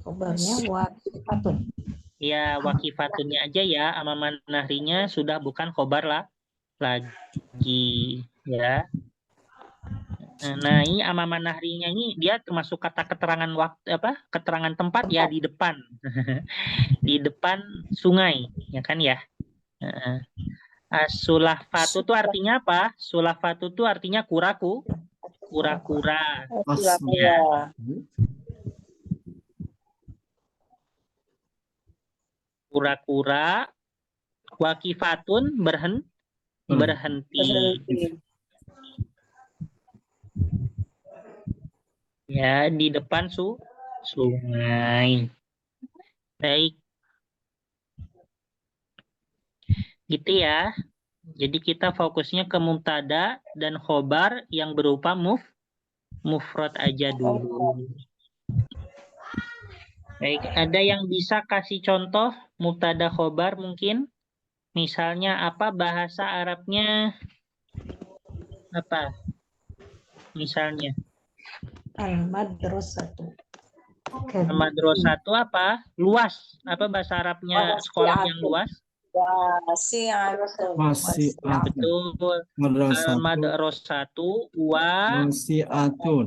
Khobarnya waqifatun. Ya, waqifatunnya aja ya. Amaman nahrinya sudah bukan khobar lah lagi ya. Nah, ini amaman nahrinya ini dia termasuk kata keterangan keterangan tempat ya di depan. Di depan sungai, ya kan ya? Sulafatu itu artinya apa? Sulafatu itu artinya kura-kura. Ya. Kura-kura, waqifatun berhenti. Ya, di depan sungai. Baik. Gitu ya. Jadi kita fokusnya ke mubtada dan khobar yang berupa mufrad aja dulu. Baik, ada yang bisa kasih contoh mubtada khobar mungkin? Misalnya apa bahasa Arabnya? Apa? Misalnya. Al-madrasatu. Madrasah itu apa? Luas. Apa bahasa Arabnya sekolah yang luas? Betul. Madrasatu wasi'atun.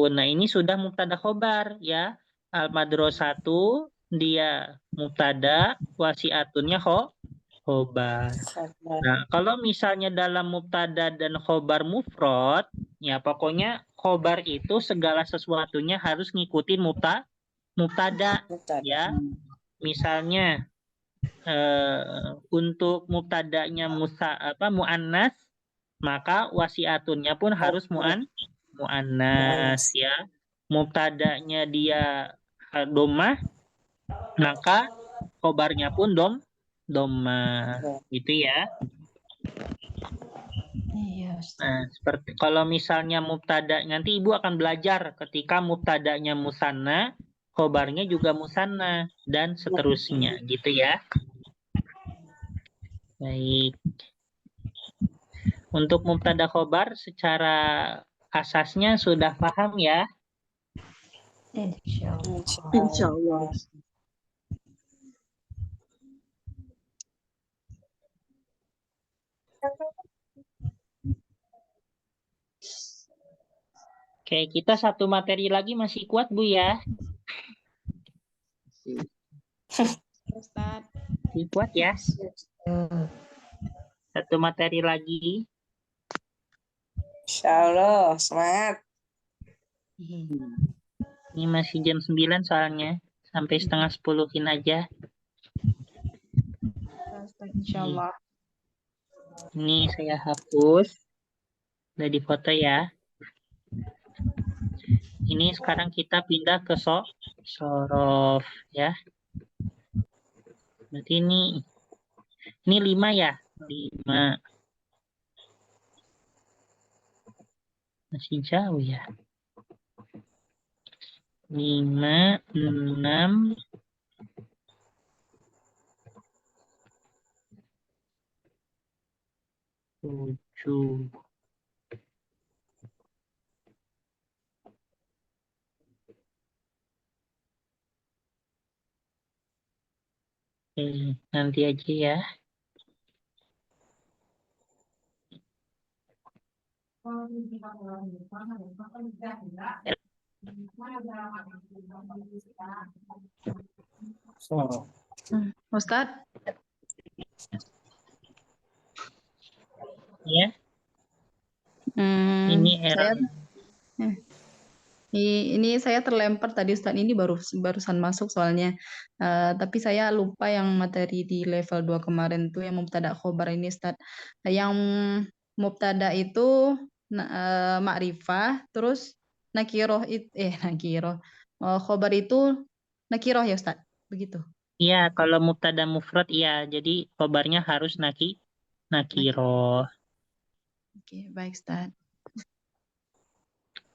Nah, ini sudah mubtada khobar ya. Al-madrasatu dia mubtada, wasi'atunnya khobar. Nah, kalau misalnya dalam mubtada dan khobar mufrad, ya pokoknya khobar itu segala sesuatunya harus ngikutin mubtada ya. Misalnya untuk mubtadanya muannas, maka wasi'atunnya pun harus muannas ya. Mubtadanya dia dhammah, maka khobarnya pun dhammah gitu ya. Iya, Nah, seperti kalau misalnya mubtada, nanti Ibu akan belajar ketika mubtadanya musanna, khobarnya juga musanna dan seterusnya gitu ya. Baik. Untuk mubtada khobar secara asasnya sudah paham ya? Insyaallah. Oke, kita satu materi lagi masih kuat Bu ya? Ustaz. Masih kuat ya? Satu materi lagi. Insya Allah, semangat. Ini masih jam 9 soalnya. Sampai setengah 10-in aja. Insyaallah. Ini saya hapus. Udah difoto ya. Ini sekarang kita pindah ke sorof ya. Berarti ini 5 ya. 5. Masih jauh ya. 5, 6, 7. Oke, nanti aja ya. Sorof. Ustadz, Ya, ini saya error. ini saya terlempar tadi Ustadz, ini barusan masuk soalnya. Tapi saya lupa yang materi di level 2 kemarin tuh yang mubtada khobar ini Ustadz. Yang mubtada itu ma'rifah, terus nakiroh nakiroh. Khobar itu nakiroh ya Ustadz, begitu. Iya, kalau mubtada mufrad iya, jadi khobarnya harus nakiroh. Oke, baik Ustadz.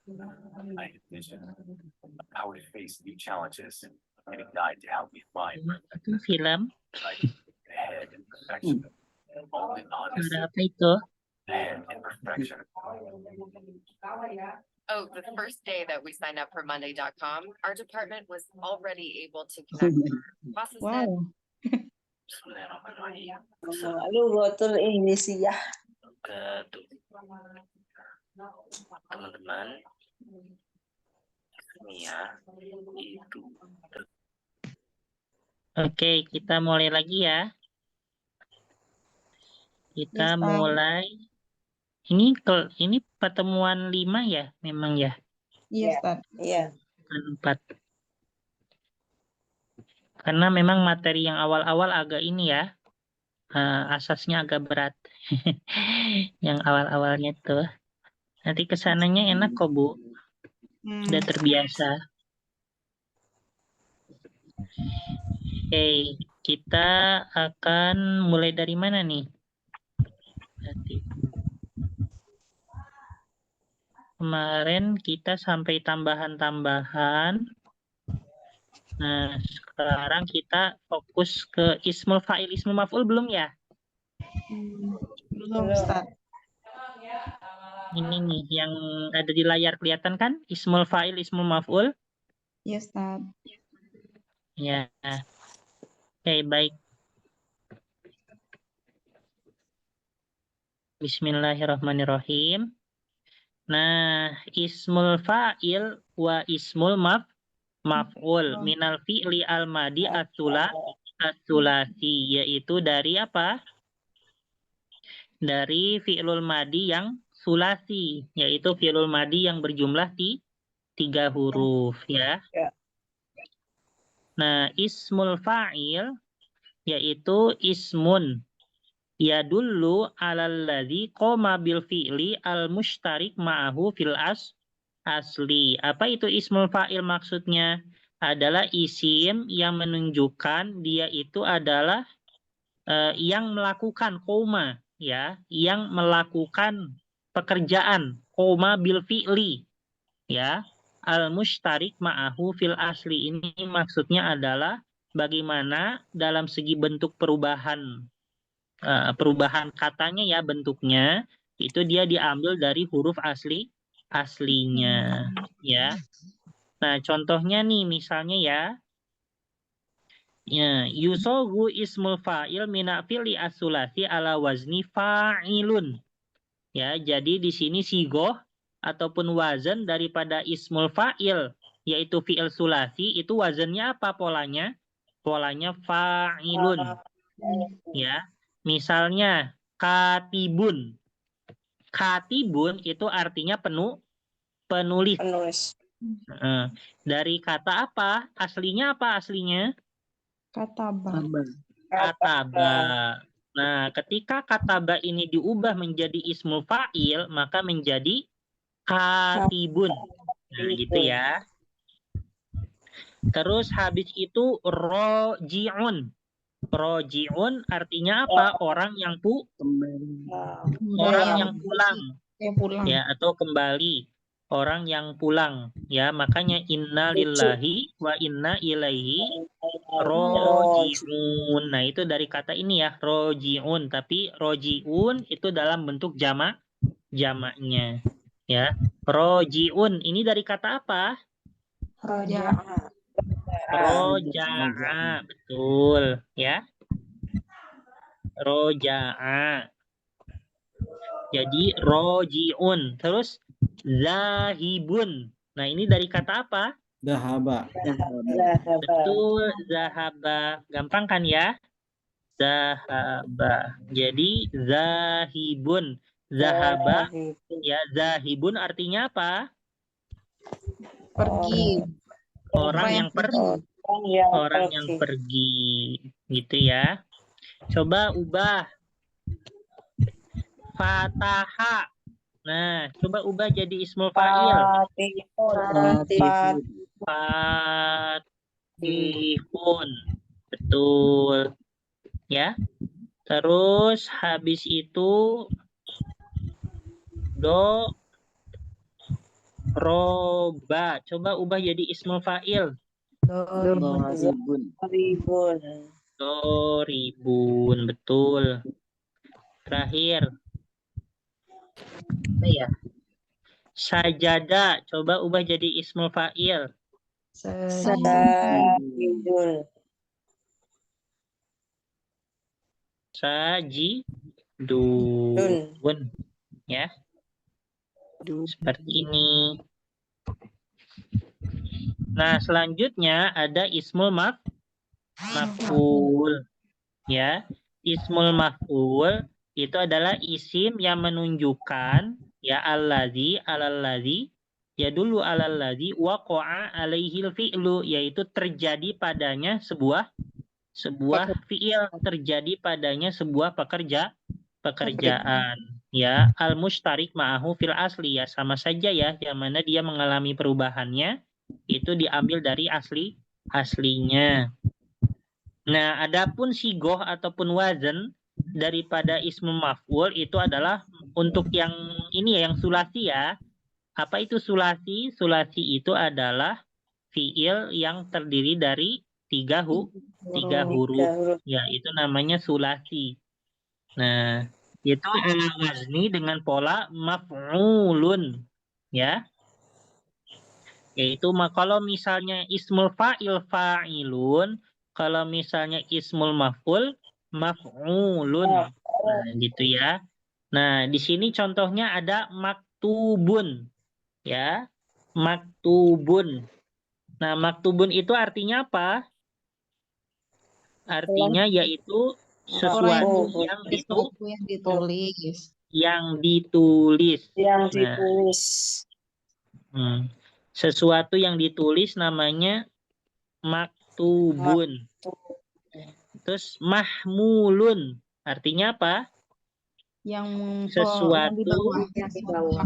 I envision how we face new challenges and getting guide to help me find Itu film. ahead in perfection. Only honesty Suara apa itu? ahead in perfection. Oh, the first day that we signed up for Monday.com, our department was already able to connect with process that Wow. Lalu botol ini sih ya. Teman-teman, ini ya, itu. Oke, kita mulai lagi ya. Kita Yes, mulai. Ini pertemuan 5 ya, memang ya. Iya Ustadz. Iya. 4. Karena memang materi yang awal-awal agak ini ya, asasnya agak berat. Yang awal-awalnya tuh. Nanti kesananya enak kok, Bu. Sudah terbiasa. Oke, kita akan mulai dari mana nih? Nanti. Kemarin kita sampai tambahan-tambahan. Nah, sekarang kita fokus ke ismul fa'il, ismul maf'ul belum ya? Belum Ustadz. Ini nih yang ada di layar kelihatan kan? Ismul fa'il, ismul maf'ul. Iya Ustadz. Ya. Oke, baik. Bismillahirrahmanirrahim. Nah, ismul fa'il wa ismul maf'ul minal fi'li al-madi as-sulasi, yaitu dari apa? Dari fi'lul madi yang sulasi, yaitu fi'lul madi yang berjumlah 3 huruf ya. Nah, ismul fa'il yaitu ismun yadullu alal ladzi qoma bil fi'li al mushtarik ma'ahu fil asli. Apa itu ismul fa'il maksudnya? Adalah isim yang menunjukkan dia itu adalah yang melakukan koma ya, yang melakukan pekerjaan koma bil fi'li ya. Al mushtarik ma'ahu fil asli, ini maksudnya adalah bagaimana dalam segi bentuk perubahan katanya ya, bentuknya itu dia diambil dari huruf aslinya ya. Nah, contohnya nih misalnya ya. Yusogu ismul fa'il mina fi'li as-sulasi ala wazni fa'ilun. Ya, jadi di sini sigoh ataupun wazan daripada ismul fa'il yaitu fi'il sulasi itu wazannya apa polanya? Polanya fa'ilun. Ya. Misalnya katibun. Katibun itu artinya penulis. Dari kata apa? Aslinya apa aslinya? Kataba. Kataba. Nah, ketika kataba ini diubah menjadi ismul fa'il, maka menjadi katibun. Nah, gitu ya. Terus habis itu roji'un. Roji'un artinya apa? Orang yang orang yang pulang. Pulang. Ya, atau kembali. Orang yang pulang. Ya, makanya inna lillahi wa inna ilaihi roji'un. Nah, itu dari kata ini ya, roji'un. Tapi roji'un itu dalam bentuk jamaknya. Ya, roji'un. Ini dari kata apa? Roja'a. Betul. Ya, roja'a. Jadi roji'un. Terus zahibun. Nah, ini dari kata apa? Dahaba. Betul, zahaba. Gampang kan ya? Zahaba. Jadi zahibun. Zahaba, ya zahibun artinya apa? Pergi. Orang yang orang yang pergi. Gitu ya. Coba ubah. Fataha. Nah, coba ubah jadi ismul fa'il. Fatihun. Betul. Ya. Terus habis itu roba. Coba ubah jadi ismul fa'il. Doribun. Betul. Terakhir. Apa ya? Sajada. Coba ubah jadi ismul fa'il. Sajidun. Ya. Seperti ini. Nah, selanjutnya ada ismul maf'ul. Ya. Ismul maf'ul itu adalah isim yang menunjukkan ya alladzi ya dulu alalladzi waqa'a alaihil fi'lu, yaitu terjadi padanya sebuah fi'il, terjadi padanya sebuah pekerjaan. Ya, al mustarik ma'ahu fil asli, ya sama saja ya, yang mana dia mengalami perubahannya itu diambil dari aslinya. Nah, adapun sigoh ataupun wazan daripada ismu maf'ul itu adalah untuk yang ini ya, yang sulasi ya. Apa itu sulasi? Sulasi itu adalah fiil yang terdiri dari tiga huruf. Ya, itu namanya sulasi. Nah, itu ala wazni dengan pola maf'ulun. Ya. Yaitu kalau misalnya ismul fa'il fa'ilun, kalau misalnya ismul maf'ul maf'ulun. Nah, gitu ya. Nah, di sini contohnya ada maktubun. Ya. Maktubun. Nah, maktubun itu artinya apa? Artinya yaitu sesuatu yang ditulis. Nah, sesuatu yang ditulis namanya maktubun. Terus mahmulun artinya apa? Sesuatu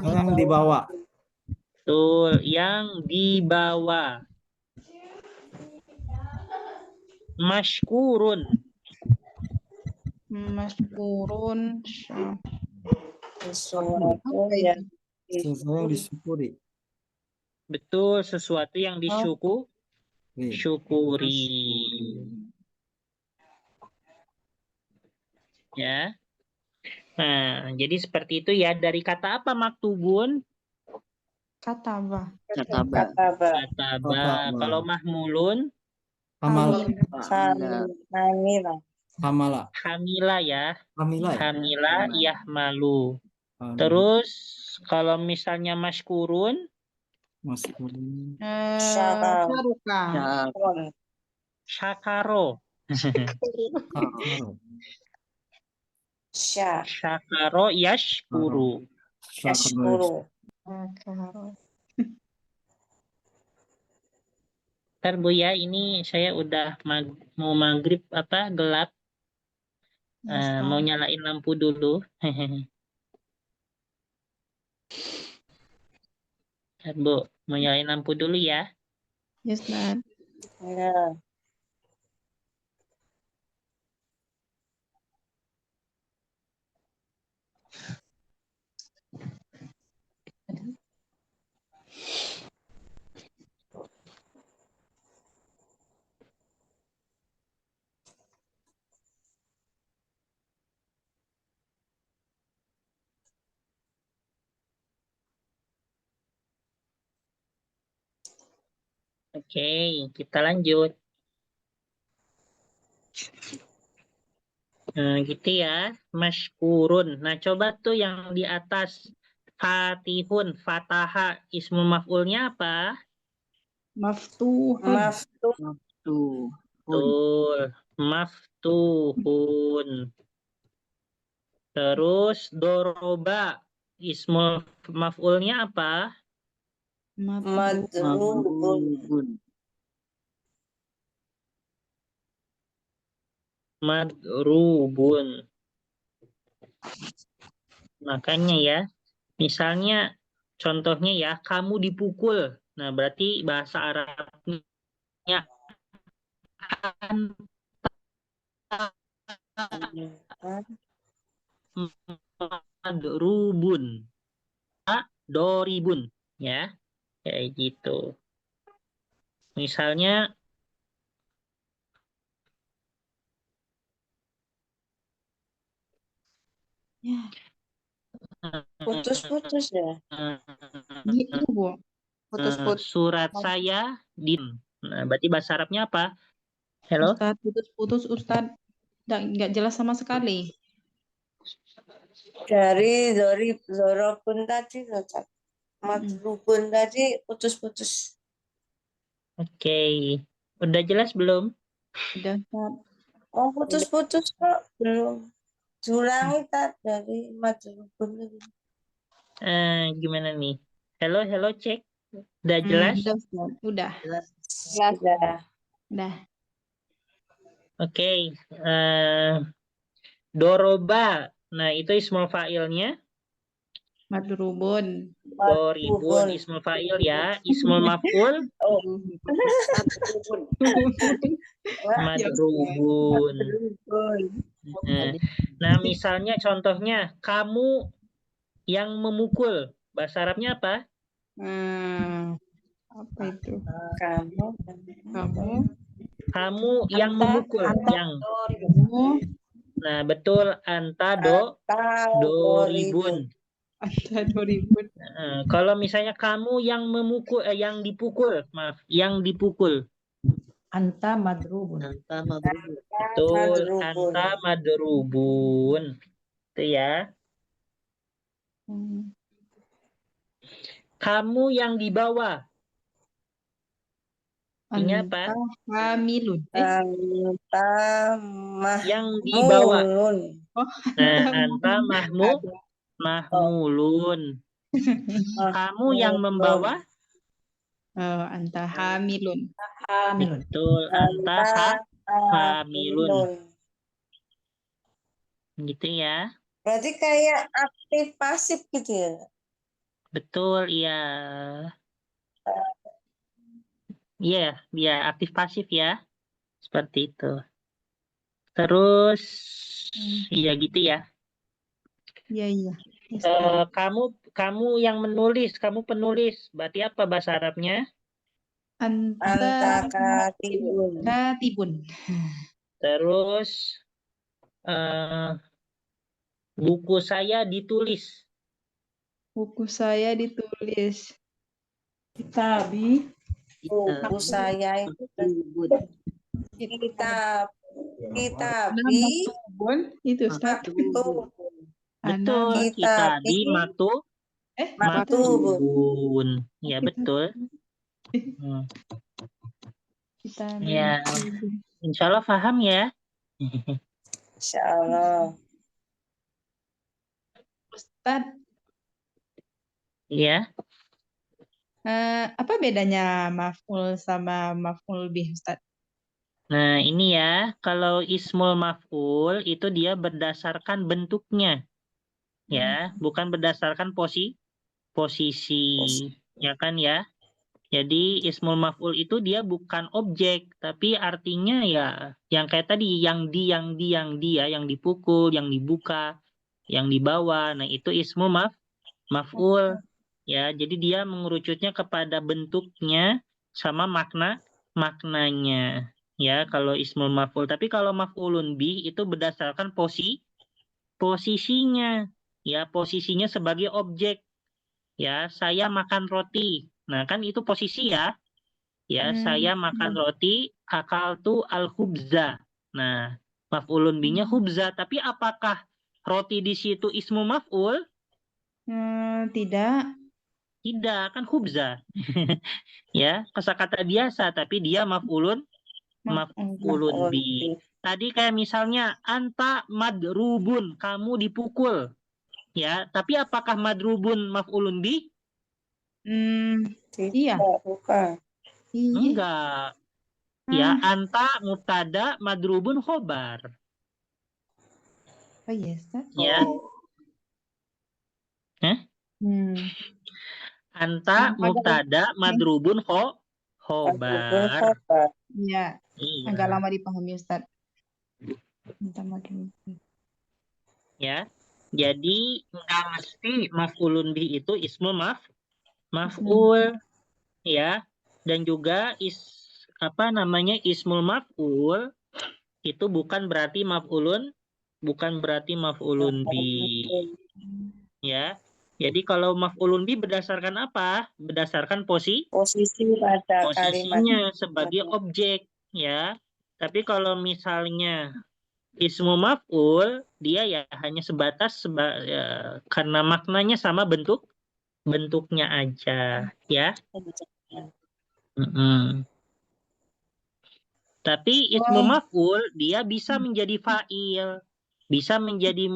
Yang dibawa. Betul, yang dibawa. Mashkurun. Sesuatu yang disyukuri. Betul, sesuatu yang syukuri. Ya. Nah, jadi seperti itu ya. Dari kata apa maktubun? Kataba. Kalau mahmulun? Hamala ya. Hamila yahmalu. Terus kalau misalnya mashkurun? Syakaro. Syakaro yashkuru. Ntar Bu ya, ini saya udah mau maghrib gelap. Ya, Ustaz. Mau nyalain lampu dulu. Ntar Bu, mau nyalain lampu dulu ya. Ya, Ustaz. Ya. Oke, kita lanjut. Nah, gitu ya. Mashkurun. Nah, coba tuh yang di atas. Fatihun, fataha, ismul maf'ulnya apa? Maftuhun. Maftuh. Tuh. Betul. Maftuhun. Terus doroba, ismul maf'ulnya apa? Madrubun. Madrubun. Makanya ya, misalnya contohnya ya, kamu dipukul. Nah, berarti bahasa Arabnya madrubun. Doribun. Ya, kayak gitu. Misalnya Ya, Putus-putus ya. gitu, Bu. Putus-putus. surat saya Nah, berarti bahasa Arabnya apa? Halo? Ustaz, putus-putus, Ustaz. Nggak jelas sama sekali. Dari zorobun tadi, Ustaz. Madrubun tadi putus-putus. Oke. Udah jelas belum? Udah, Ustaz. Oh, putus-putus kok. Belum. Diulangi tak dari madrubun tadi. Gimana nih? Halo, cek. Udah jelas? Udah, Ustaz. Udah. Ya. Udah. Oke. Doroba. Nah, itu ismul fa'ilnya. Madrubun. Doribun ismul fa'il ya. Ismul maf'ul Oh. madrubun. Nah, misalnya contohnya kamu yang memukul. Bahasa Arabnya apa? Apa itu? Kamu yang memukul. Yang. Nah, betul. Anta doribun. Anta doribun. Kalau misalnya kamu yang memukul, yang dipukul, maaf, yang dipukul. Anta madrubun. Betul, anta madrubun. Itu ya. Kamu yang dibawa. Ini apa? Hamilun. Anta Yang dibawa. Oh. Nah, anta mahmulun. Kamu yang membawa. Anta hamilun. Betul, anta hamilun. Gitu ya. Berarti kayak aktif pasif gitu ya? Betul, iya. Iya, aktif pasif ya. Seperti itu. Terus, iya gitu ya. Iya. Kamu yang menulis, kamu penulis. Berarti apa bahasa Arabnya? Anta katibun. Terus, buku saya ditulis. Buku saya ditulis. Kitabi. Buku saya itu kitabi. Itu Ustaz. Betul, kitabi matubun. Ya, betul. Ya, insya Allah paham ya. Insya Allah. Ustaz. Iya. Apa bedanya maf'ul sama maf'ul bih, Ustaz? Nah, ini ya, kalau ismul maf'ul itu dia berdasarkan bentuknya, ya, bukan berdasarkan posisi, ya kan ya. Jadi ismul maf'ul itu dia bukan objek, tapi artinya ya yang kayak tadi, yang dia, yang dipukul, yang dibuka, yang dibawa. Nah, itu ismul maf'ul. Ya, jadi dia mengerucutnya kepada bentuknya sama maknanya. Ya, kalau ismul maf'ul. Tapi kalau maf'ulun bih itu berdasarkan posisinya. Ya, posisinya sebagai objek. Ya, saya makan roti. Nah, kan itu posisi ya. Ya, saya makan roti, akaltu al-khubza. Nah, maf'ulun bihnya khubza. Tapi apakah roti di situ ismu maf'ul? Tidak. Tidak, kan khubza. Ya, kosakata biasa, tapi dia maf'ulun bih. Tadi kayak misalnya anta madrubun, kamu dipukul. Ya, tapi apakah madrubun maf'ulun bih? Iya. Bukan. Enggak. Ya, anta mubtada madrubun khobar. Oh iya, Ustaz. Ya. Anta mubtada madrubun khobar. Iya. Iya. Agak lama dipahami, Ustaz. Ya. Jadi nggak mesti maf'ulun bih itu ismul maf'ul, ya. Dan juga ismul maf'ul itu bukan berarti maf'ulun bih, ya. Jadi kalau maf'ulun bih berdasarkan apa? Berdasarkan Posisi pada kalimat. posisinya sebagai objek, ya. Tapi kalau misalnya ismu maf'ul, dia ya hanya sebatas ya, karena maknanya sama bentuknya aja, ya. Tapi ismu maf'ul dia bisa menjadi fa'il, bisa menjadi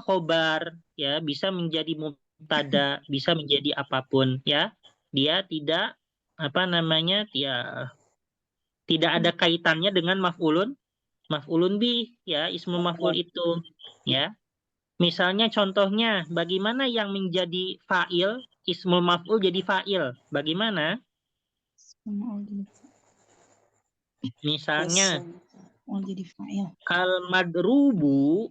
khobar, ya, bisa menjadi mubtada, bisa menjadi apapun, ya. Dia tidak tidak ada kaitannya dengan maf'ulun bih, ya, ismu maf'ul itu, ya. Misalnya contohnya, bagaimana yang menjadi fa'il, ismu maf'ul jadi fa'il? Bagaimana? Misalnya, jadi fa'il. al-madrubu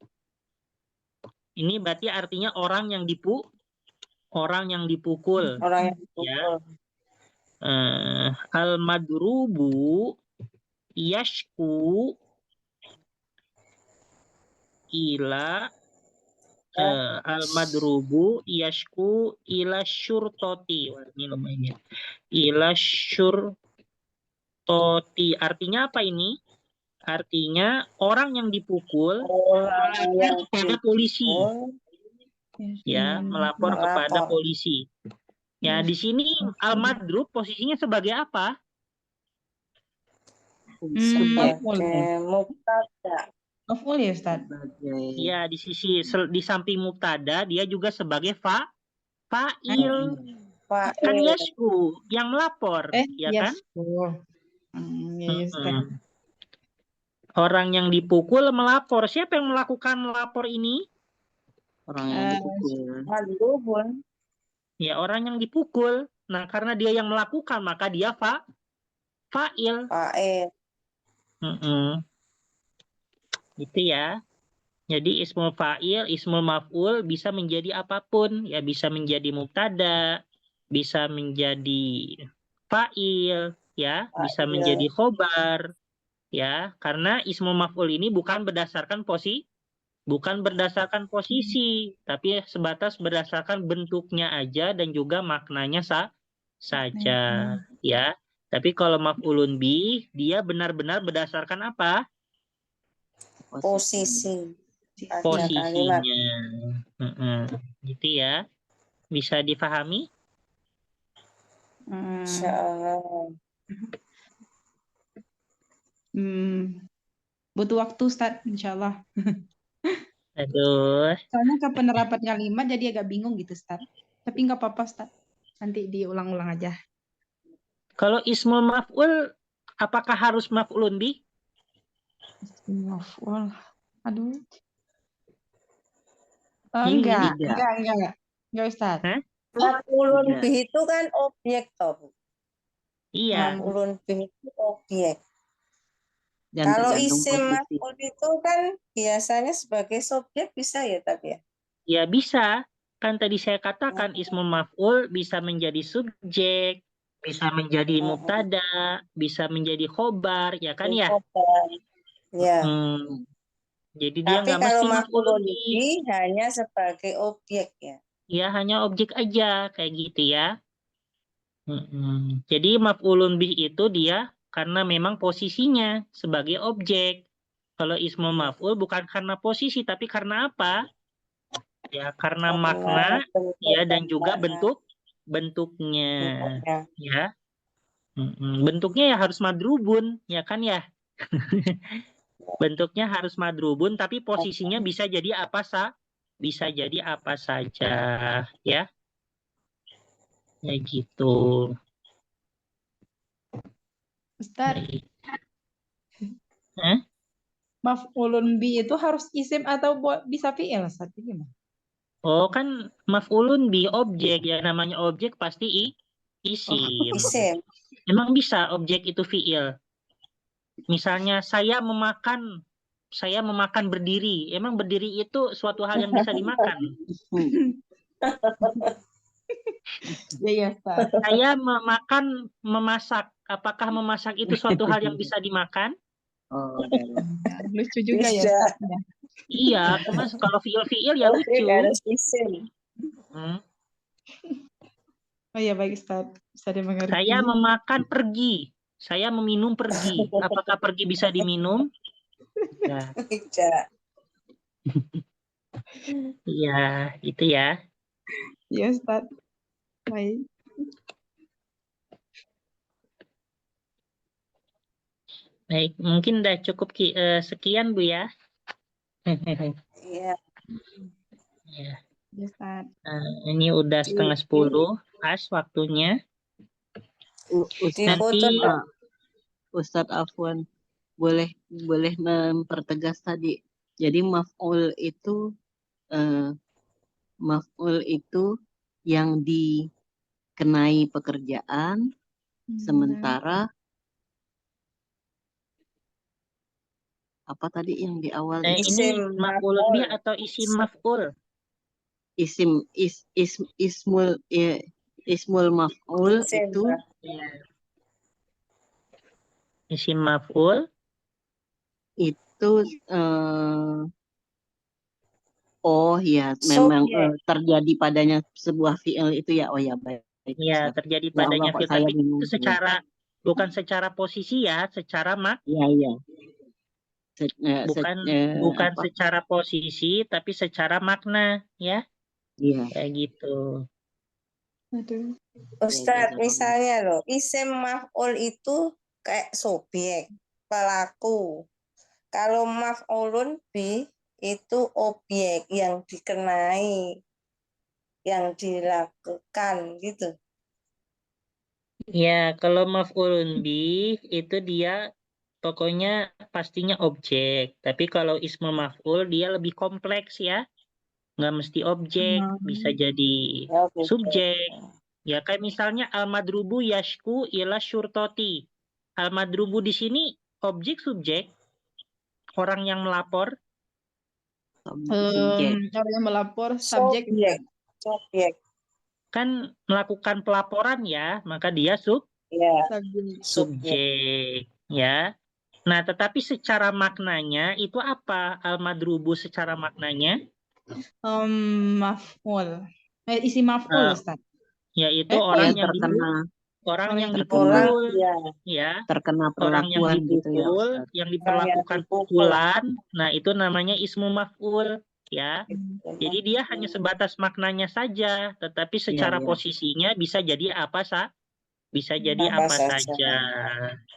ini berarti artinya orang yang dipukul. Orang yang dipukul. Ya. Al-madrubu yashku ila al-madrubu yashku ila syurtoti. Ini lumayan. Ila syurtoti. Artinya apa ini? Artinya orang yang dipukul melapor kepada polisi. Ya, melapor kepada polisi. Ya, di sini al-madrub posisinya sebagai apa? Sebagai mubtada. Maf'ul ya, Ustaz? Ya, di samping mubtada dia juga sebagai fa'il. Kan yasku yang melapor, ya kan? Orang yang dipukul melapor. Siapa yang melakukan melapor ini? Orang yang dipukul. Ya, orang yang dipukul. Nah, karena dia yang melakukan, maka dia fa'il. Gitu ya. Jadi ismul fa'il, ismul maf'ul bisa menjadi apapun. Ya, bisa menjadi mubtada, bisa menjadi fa'il, ya, bisa menjadi khobar. Ya, karena ismul maf'ul ini bukan berdasarkan posisi, tapi sebatas berdasarkan bentuknya aja dan juga maknanya saja, ya. Tapi kalau maf'ulun bih, dia benar-benar berdasarkan apa? Posisinya. Gitu ya. Bisa dipahami? Insyaallah. Butuh waktu, Ustaz, insyaallah. Aduh. Soalnya ke penerapan kalimat jadi agak bingung gitu, Ustaz. Tapi nggak apa-apa, Ustaz. Nanti diulang-ulang aja. Kalau ismul maf'ul, apakah harus maf'ulun bih? Maf'ul. Aduh. Iya. Enggak Ustaz. Hah? Maf'ulun Tidak. bih itu kan objek toh, Bu. Iya. Maf'ulun bih itu objek. Dan Kalau tergantung isim posisi. maf'ul itu kan biasanya sebagai subjek bisa ya tapi ya. Ya bisa. Kan tadi saya katakan ismul maf'ul bisa menjadi subjek, bisa menjadi mubtada, bisa menjadi khobar, ya kan ya? Ya. Jadi dia Tapi nggak kalau mesti maf'ulun maf'ulun bih. bih hanya sebagai objek ya. Ya hanya objek aja kayak gitu ya. Jadi maf'ulun bih itu dia karena memang posisinya sebagai objek. Kalau ismul maf'ul bukan karena posisi tapi karena apa? Ya karena makna ya dan juga bentuknya ya. Bentuknya ya harus madrubun ya kan ya. Bentuknya harus madrubun tapi posisinya bisa jadi apa saja ya. Ya gitu. Ustaz, Baik. maf'ulun bi itu harus isim atau bisa fi'il, Ustaz? Gimana? Oh kan maf'ulun bi objek ya, namanya objek pasti isim. Isim. Emang bisa objek itu fi'il. Misalnya saya memakan berdiri. Emang berdiri itu suatu hal yang bisa dimakan. Iya, Ustaz. Saya memasak. Apakah memasak itu suatu hal yang bisa dimakan? Oh, Lucu juga ya, Bisa. Ustaz. Ya. Iya, mas kalau fi'il ya Objek lucu. harus isim. Oh iya, baik Ustaz. Bisa dimengerti. Saya memakan pergi. Saya meminum pergi. Apakah pergi bisa diminum? Ya. Tidak. Iya, itu ya. Iya, Ustaz. Baik. Baik, mungkin udah cukup sekian Bu ya. Iya. Ya. Iya, Ustaz. Ini udah 9:30 pas waktunya. Dipotong. Ustadz Afwan, boleh mempertegas tadi. Jadi maf'ul itu yang dikenai pekerjaan, sementara apa tadi yang di awal Ini Isim maf'ulun bih atau isim maf'ul? ismul maf'ul Isim, itu Isim maf'ul itu memang terjadi padanya sebuah fi'il itu ya. Oh ya, baik. ya terjadi Ya Allah, padanya kok fi'il, saya tapi bingung. itu bukan secara posisi ya, secara Iya. bukan secara posisi tapi secara makna ya. Iya. Kayak gitu. Aduh. Ustadz, misalnya loh, isim maf'ul itu kayak subjek, pelaku. Kalau maf'ulun bih itu objek yang dikenai, yang dilakukan gitu. Ya, kalau maf'ulun bih itu dia pokoknya pastinya objek. Tapi kalau ismul maf'ul dia lebih kompleks ya. Nggak mesti objek, bisa jadi subjek. Ya kayak misalnya al-madrubu yashku ila syurtoti. Al-madrubu di sini objek subjek. Orang yang melapor. Orang yang melapor subjek. Subjek. Kan melakukan pelaporan ya, maka dia subjek ya. Nah, tetapi secara maknanya itu apa al-madrubu secara maknanya? Maf'ul. Isi maf'ul, Ustaz. Yaitu orang yang dipukul. Orang yang dipukul, ya. Terkena Orang yang perlakuan gitu ya, dipukul, Ustaz. yang diperlakukan pukulan, nah itu namanya ismu maf'ul, ya. Jadi dia hanya sebatas maknanya saja, tetapi secara posisinya bisa jadi apa saja,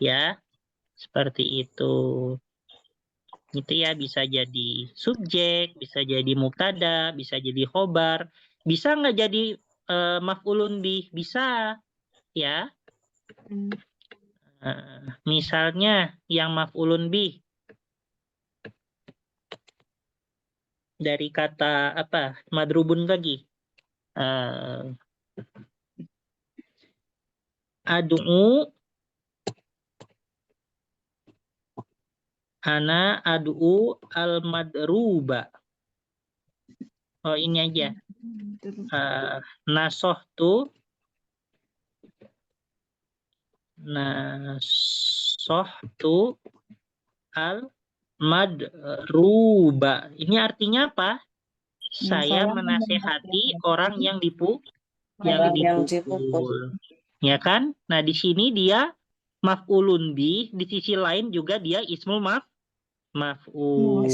ya. Seperti itu. Itu ya bisa jadi subjek, bisa jadi mubtada, bisa jadi khobar, bisa nggak jadi maf'ulun bih? Bisa, ya. Misalnya yang maf'ulun bih dari kata apa? Madrubun lagi. Adu'u, ana adu'u al-madruba. Oh, ini aja. Nasohtu al-madruba. Ini artinya apa? Saya menasehati orang yang Orang yang dipukul. Ya kan? Nah, di sini dia maf'ulun bih, di sisi lain juga dia ismul maf'ul.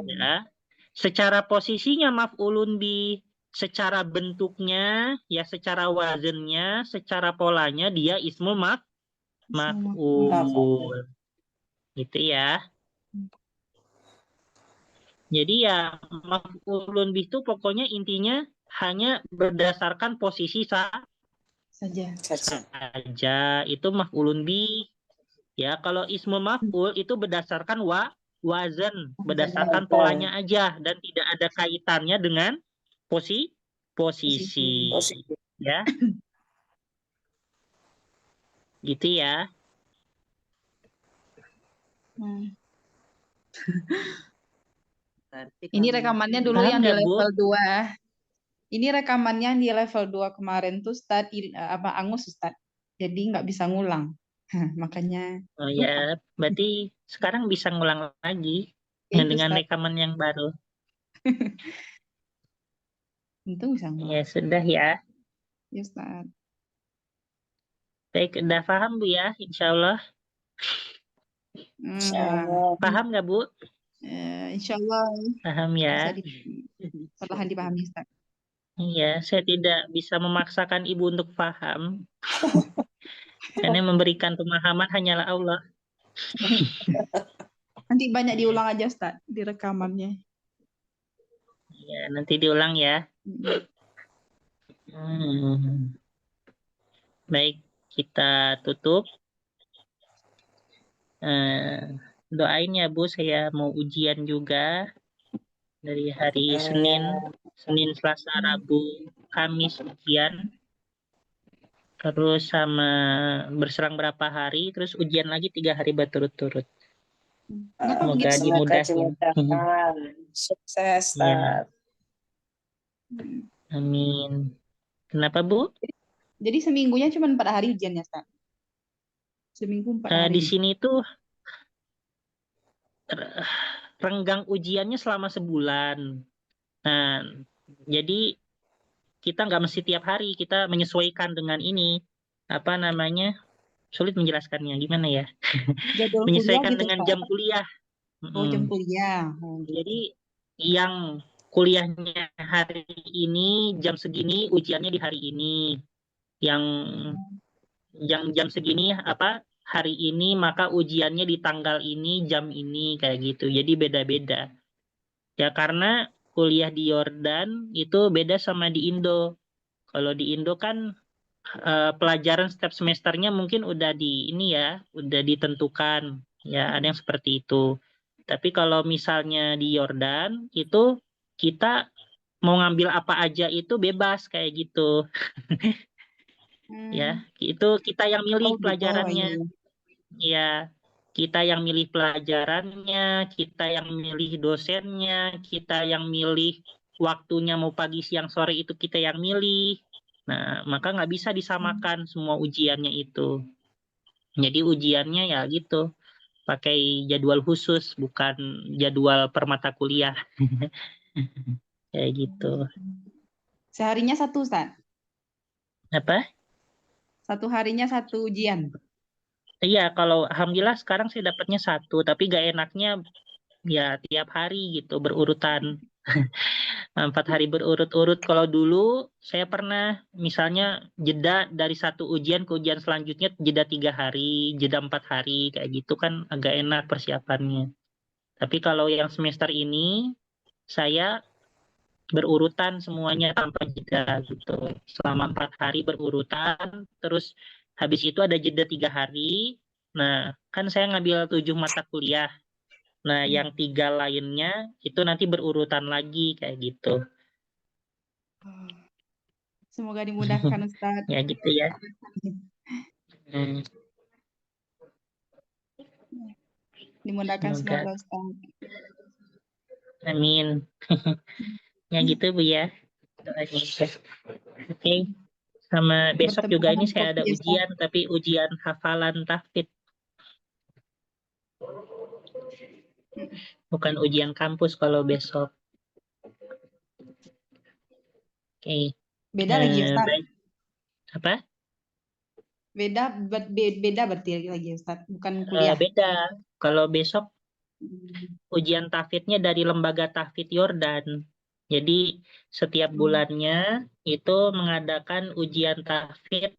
Ya. Secara posisinya maf'ulun bih, secara bentuknya, ya secara wazannya, secara polanya dia ismul maf'ul. Gitu ya. Jadi ya maf'ulun bih itu pokoknya intinya hanya berdasarkan posisi Saja. saja. Itu maf'ulun bih. Ya, kalau ismu maf'ul itu berdasarkan wazan, berdasarkan polanya aja dan tidak ada kaitannya dengan posisi. Ya. Gitu ya. Ini rekamannya dulu Paham yang di nggak, Bu? level 2. Ini rekamannya yang di level 2 kemarin tuh Ustaz Angus Ustaz. Jadi nggak bisa ngulang. Makanya Oh ya, berarti sekarang bisa ngulang lagi dengan rekaman yang baru. Untung bisa ngulang. Ya, sudah ya. Ya Ustaz. Baik, udah paham Bu ya, insya Allah. Paham nggak Bu? Insya Allah. Paham ya. Perlahan dipahami Ustaz. Iya, saya tidak bisa memaksakan Ibu untuk paham. Karena memberikan pemahaman hanyalah Allah. Nanti banyak diulang aja Ustaz di rekamannya. Ya, nanti diulang ya. Baik, kita tutup. Doain ya Bu, saya mau ujian juga dari hari Senin, Selasa, Rabu, Kamis ujian. Terus sama berserang berapa hari, terus ujian lagi 3 hari berturut-turut. Semoga dimudahkan. Sukses. Ya. Amin. Kenapa Bu? Jadi seminggunya cuma 4 hari ujiannya Ustaz? Seminggu 4 hari. Di sini tuh renggang ujiannya selama sebulan. Nah, jadi kita nggak mesti tiap hari, kita menyesuaikan dengan ini. Apa namanya? Sulit menjelaskannya, gimana ya? Menyesuaikan gitu, dengan Pak. jam kuliah. Oh, jam kuliah. Jadi yang kuliahnya hari ini jam segini, ujiannya di hari ini. Yang jam segini hari ini maka ujiannya di tanggal ini, jam ini, kayak gitu. Jadi beda-beda. Ya karena kuliah di Yordan itu beda sama di Indo. Kalau di Indo kan pelajaran setiap semesternya mungkin udah udah ditentukan. Ya, ada yang seperti itu. Tapi kalau misalnya di Yordan itu kita mau ngambil apa aja itu bebas kayak gitu. Ya, itu kita yang milih pelajarannya. Ya, kita yang milih pelajarannya, kita yang milih dosennya, kita yang milih waktunya mau pagi, siang, sore itu kita yang milih. Nah, maka nggak bisa disamakan semua ujiannya itu. Jadi ujiannya ya gitu, pakai jadwal khusus, bukan jadwal per mata kuliah. Kayak gitu. Seharinya satu, Ustaz? Apa? Satu harinya satu ujian? Iya, kalau alhamdulillah sekarang saya dapatnya 1, tapi gak enaknya ya tiap hari gitu, berurutan. 4 hari berurut-urut. Kalau dulu saya pernah misalnya jeda dari 1 ujian ke ujian selanjutnya, jeda 3 hari, jeda 4 hari, kayak gitu kan agak enak persiapannya. Tapi kalau yang semester ini saya berurutan semuanya tanpa jeda gitu. Selama 4 hari berurutan, terus Habis itu ada jeda 3 hari. Nah, kan saya ngambil 7 mata kuliah. Nah, yang 3 lainnya itu nanti berurutan lagi kayak gitu. Semoga dimudahkan Ustaz. Ya gitu ya. Hmm, Dimudahkan semoga. semoga Ustaz. Amin. Ya gitu Bu ya. Doanya. Oke. Sama besok Bertemu juga ini dengan saya ada kopi, Ustaz. ujian, tapi ujian hafalan tahfidz, bukan ujian kampus kalau besok. Oke. Beda lagi Ustaz. Baik. Apa? Beda berarti lagi Ustaz, bukan kuliah. Beda. Kalau besok ujian tahfidnya dari lembaga tahfidz Yordan. Jadi setiap bulannya itu mengadakan ujian tahfidz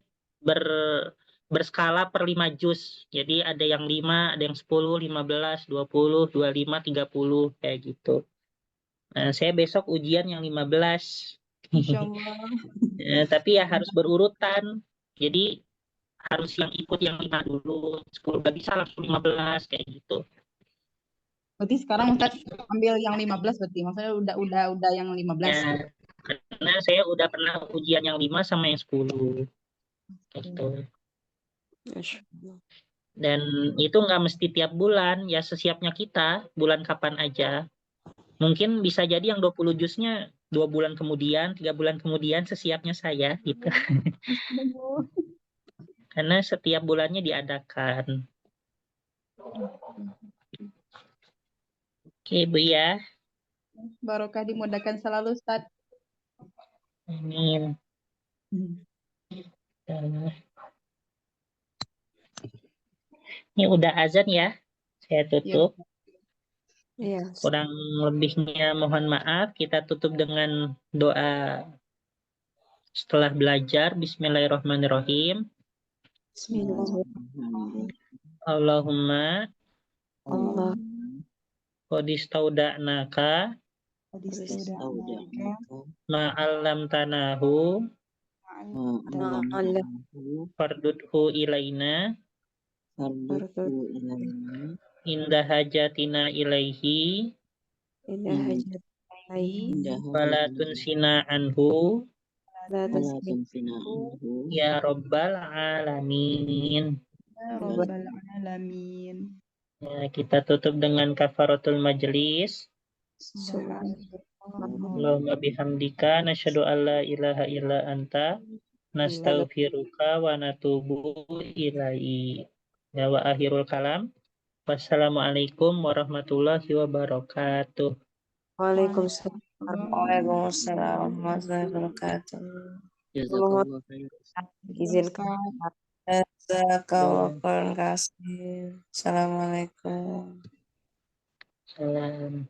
berskala per 5 juz. Jadi ada yang 5, ada yang 10, 15, 20, 25, 30 kayak gitu. Nah, saya besok ujian yang 15. Insya Allah. Tapi ya harus berurutan. Jadi harus yang ikut yang 5 dulu. 10 gak bisa langsung 15 kayak gitu. Berarti sekarang Ustaz ambil yang 15 berarti. Maksudnya udah yang 15. Ya, karena saya udah pernah ujian yang 5 sama yang 10. Gitu. Dan itu nggak mesti tiap bulan, ya sesiapnya kita, bulan kapan aja. Mungkin bisa jadi yang 20 juznya 2 bulan kemudian, 3 bulan kemudian sesiapnya saya gitu. Karena setiap bulannya diadakan. Oke Bu ya. Barokah dimudahkan selalu Ustaz. Amin. Ini udah azan ya. Saya tutup. Iya. Kurang lebihnya mohon maaf. Kita tutup dengan doa setelah belajar. Bismillahirrahmanirrahim. Bismillahirrahmanirrahim. Allahumma Allah qodistauda'naka ma'allam tanahu fardudhu ilaina indah hajatina ilaihi wala tunsina anhu ya rabbal alamin. Ya Rabbal Alamin. Ya, kita tutup dengan kafaratul majlis. Allahumma bihamdika nasyhadu an la ilaha illa anta nastaghfiruka wa natubu ilaik. Ya wa akhirul kalam. Wassalamualaikum warahmatullahi wabarakatuh. Waalaikumsalam warahmatullahi wabarakatuh. Jazakallah khair. Izinkan jazakallah khairan kasih. Assalamualaikum. Salam.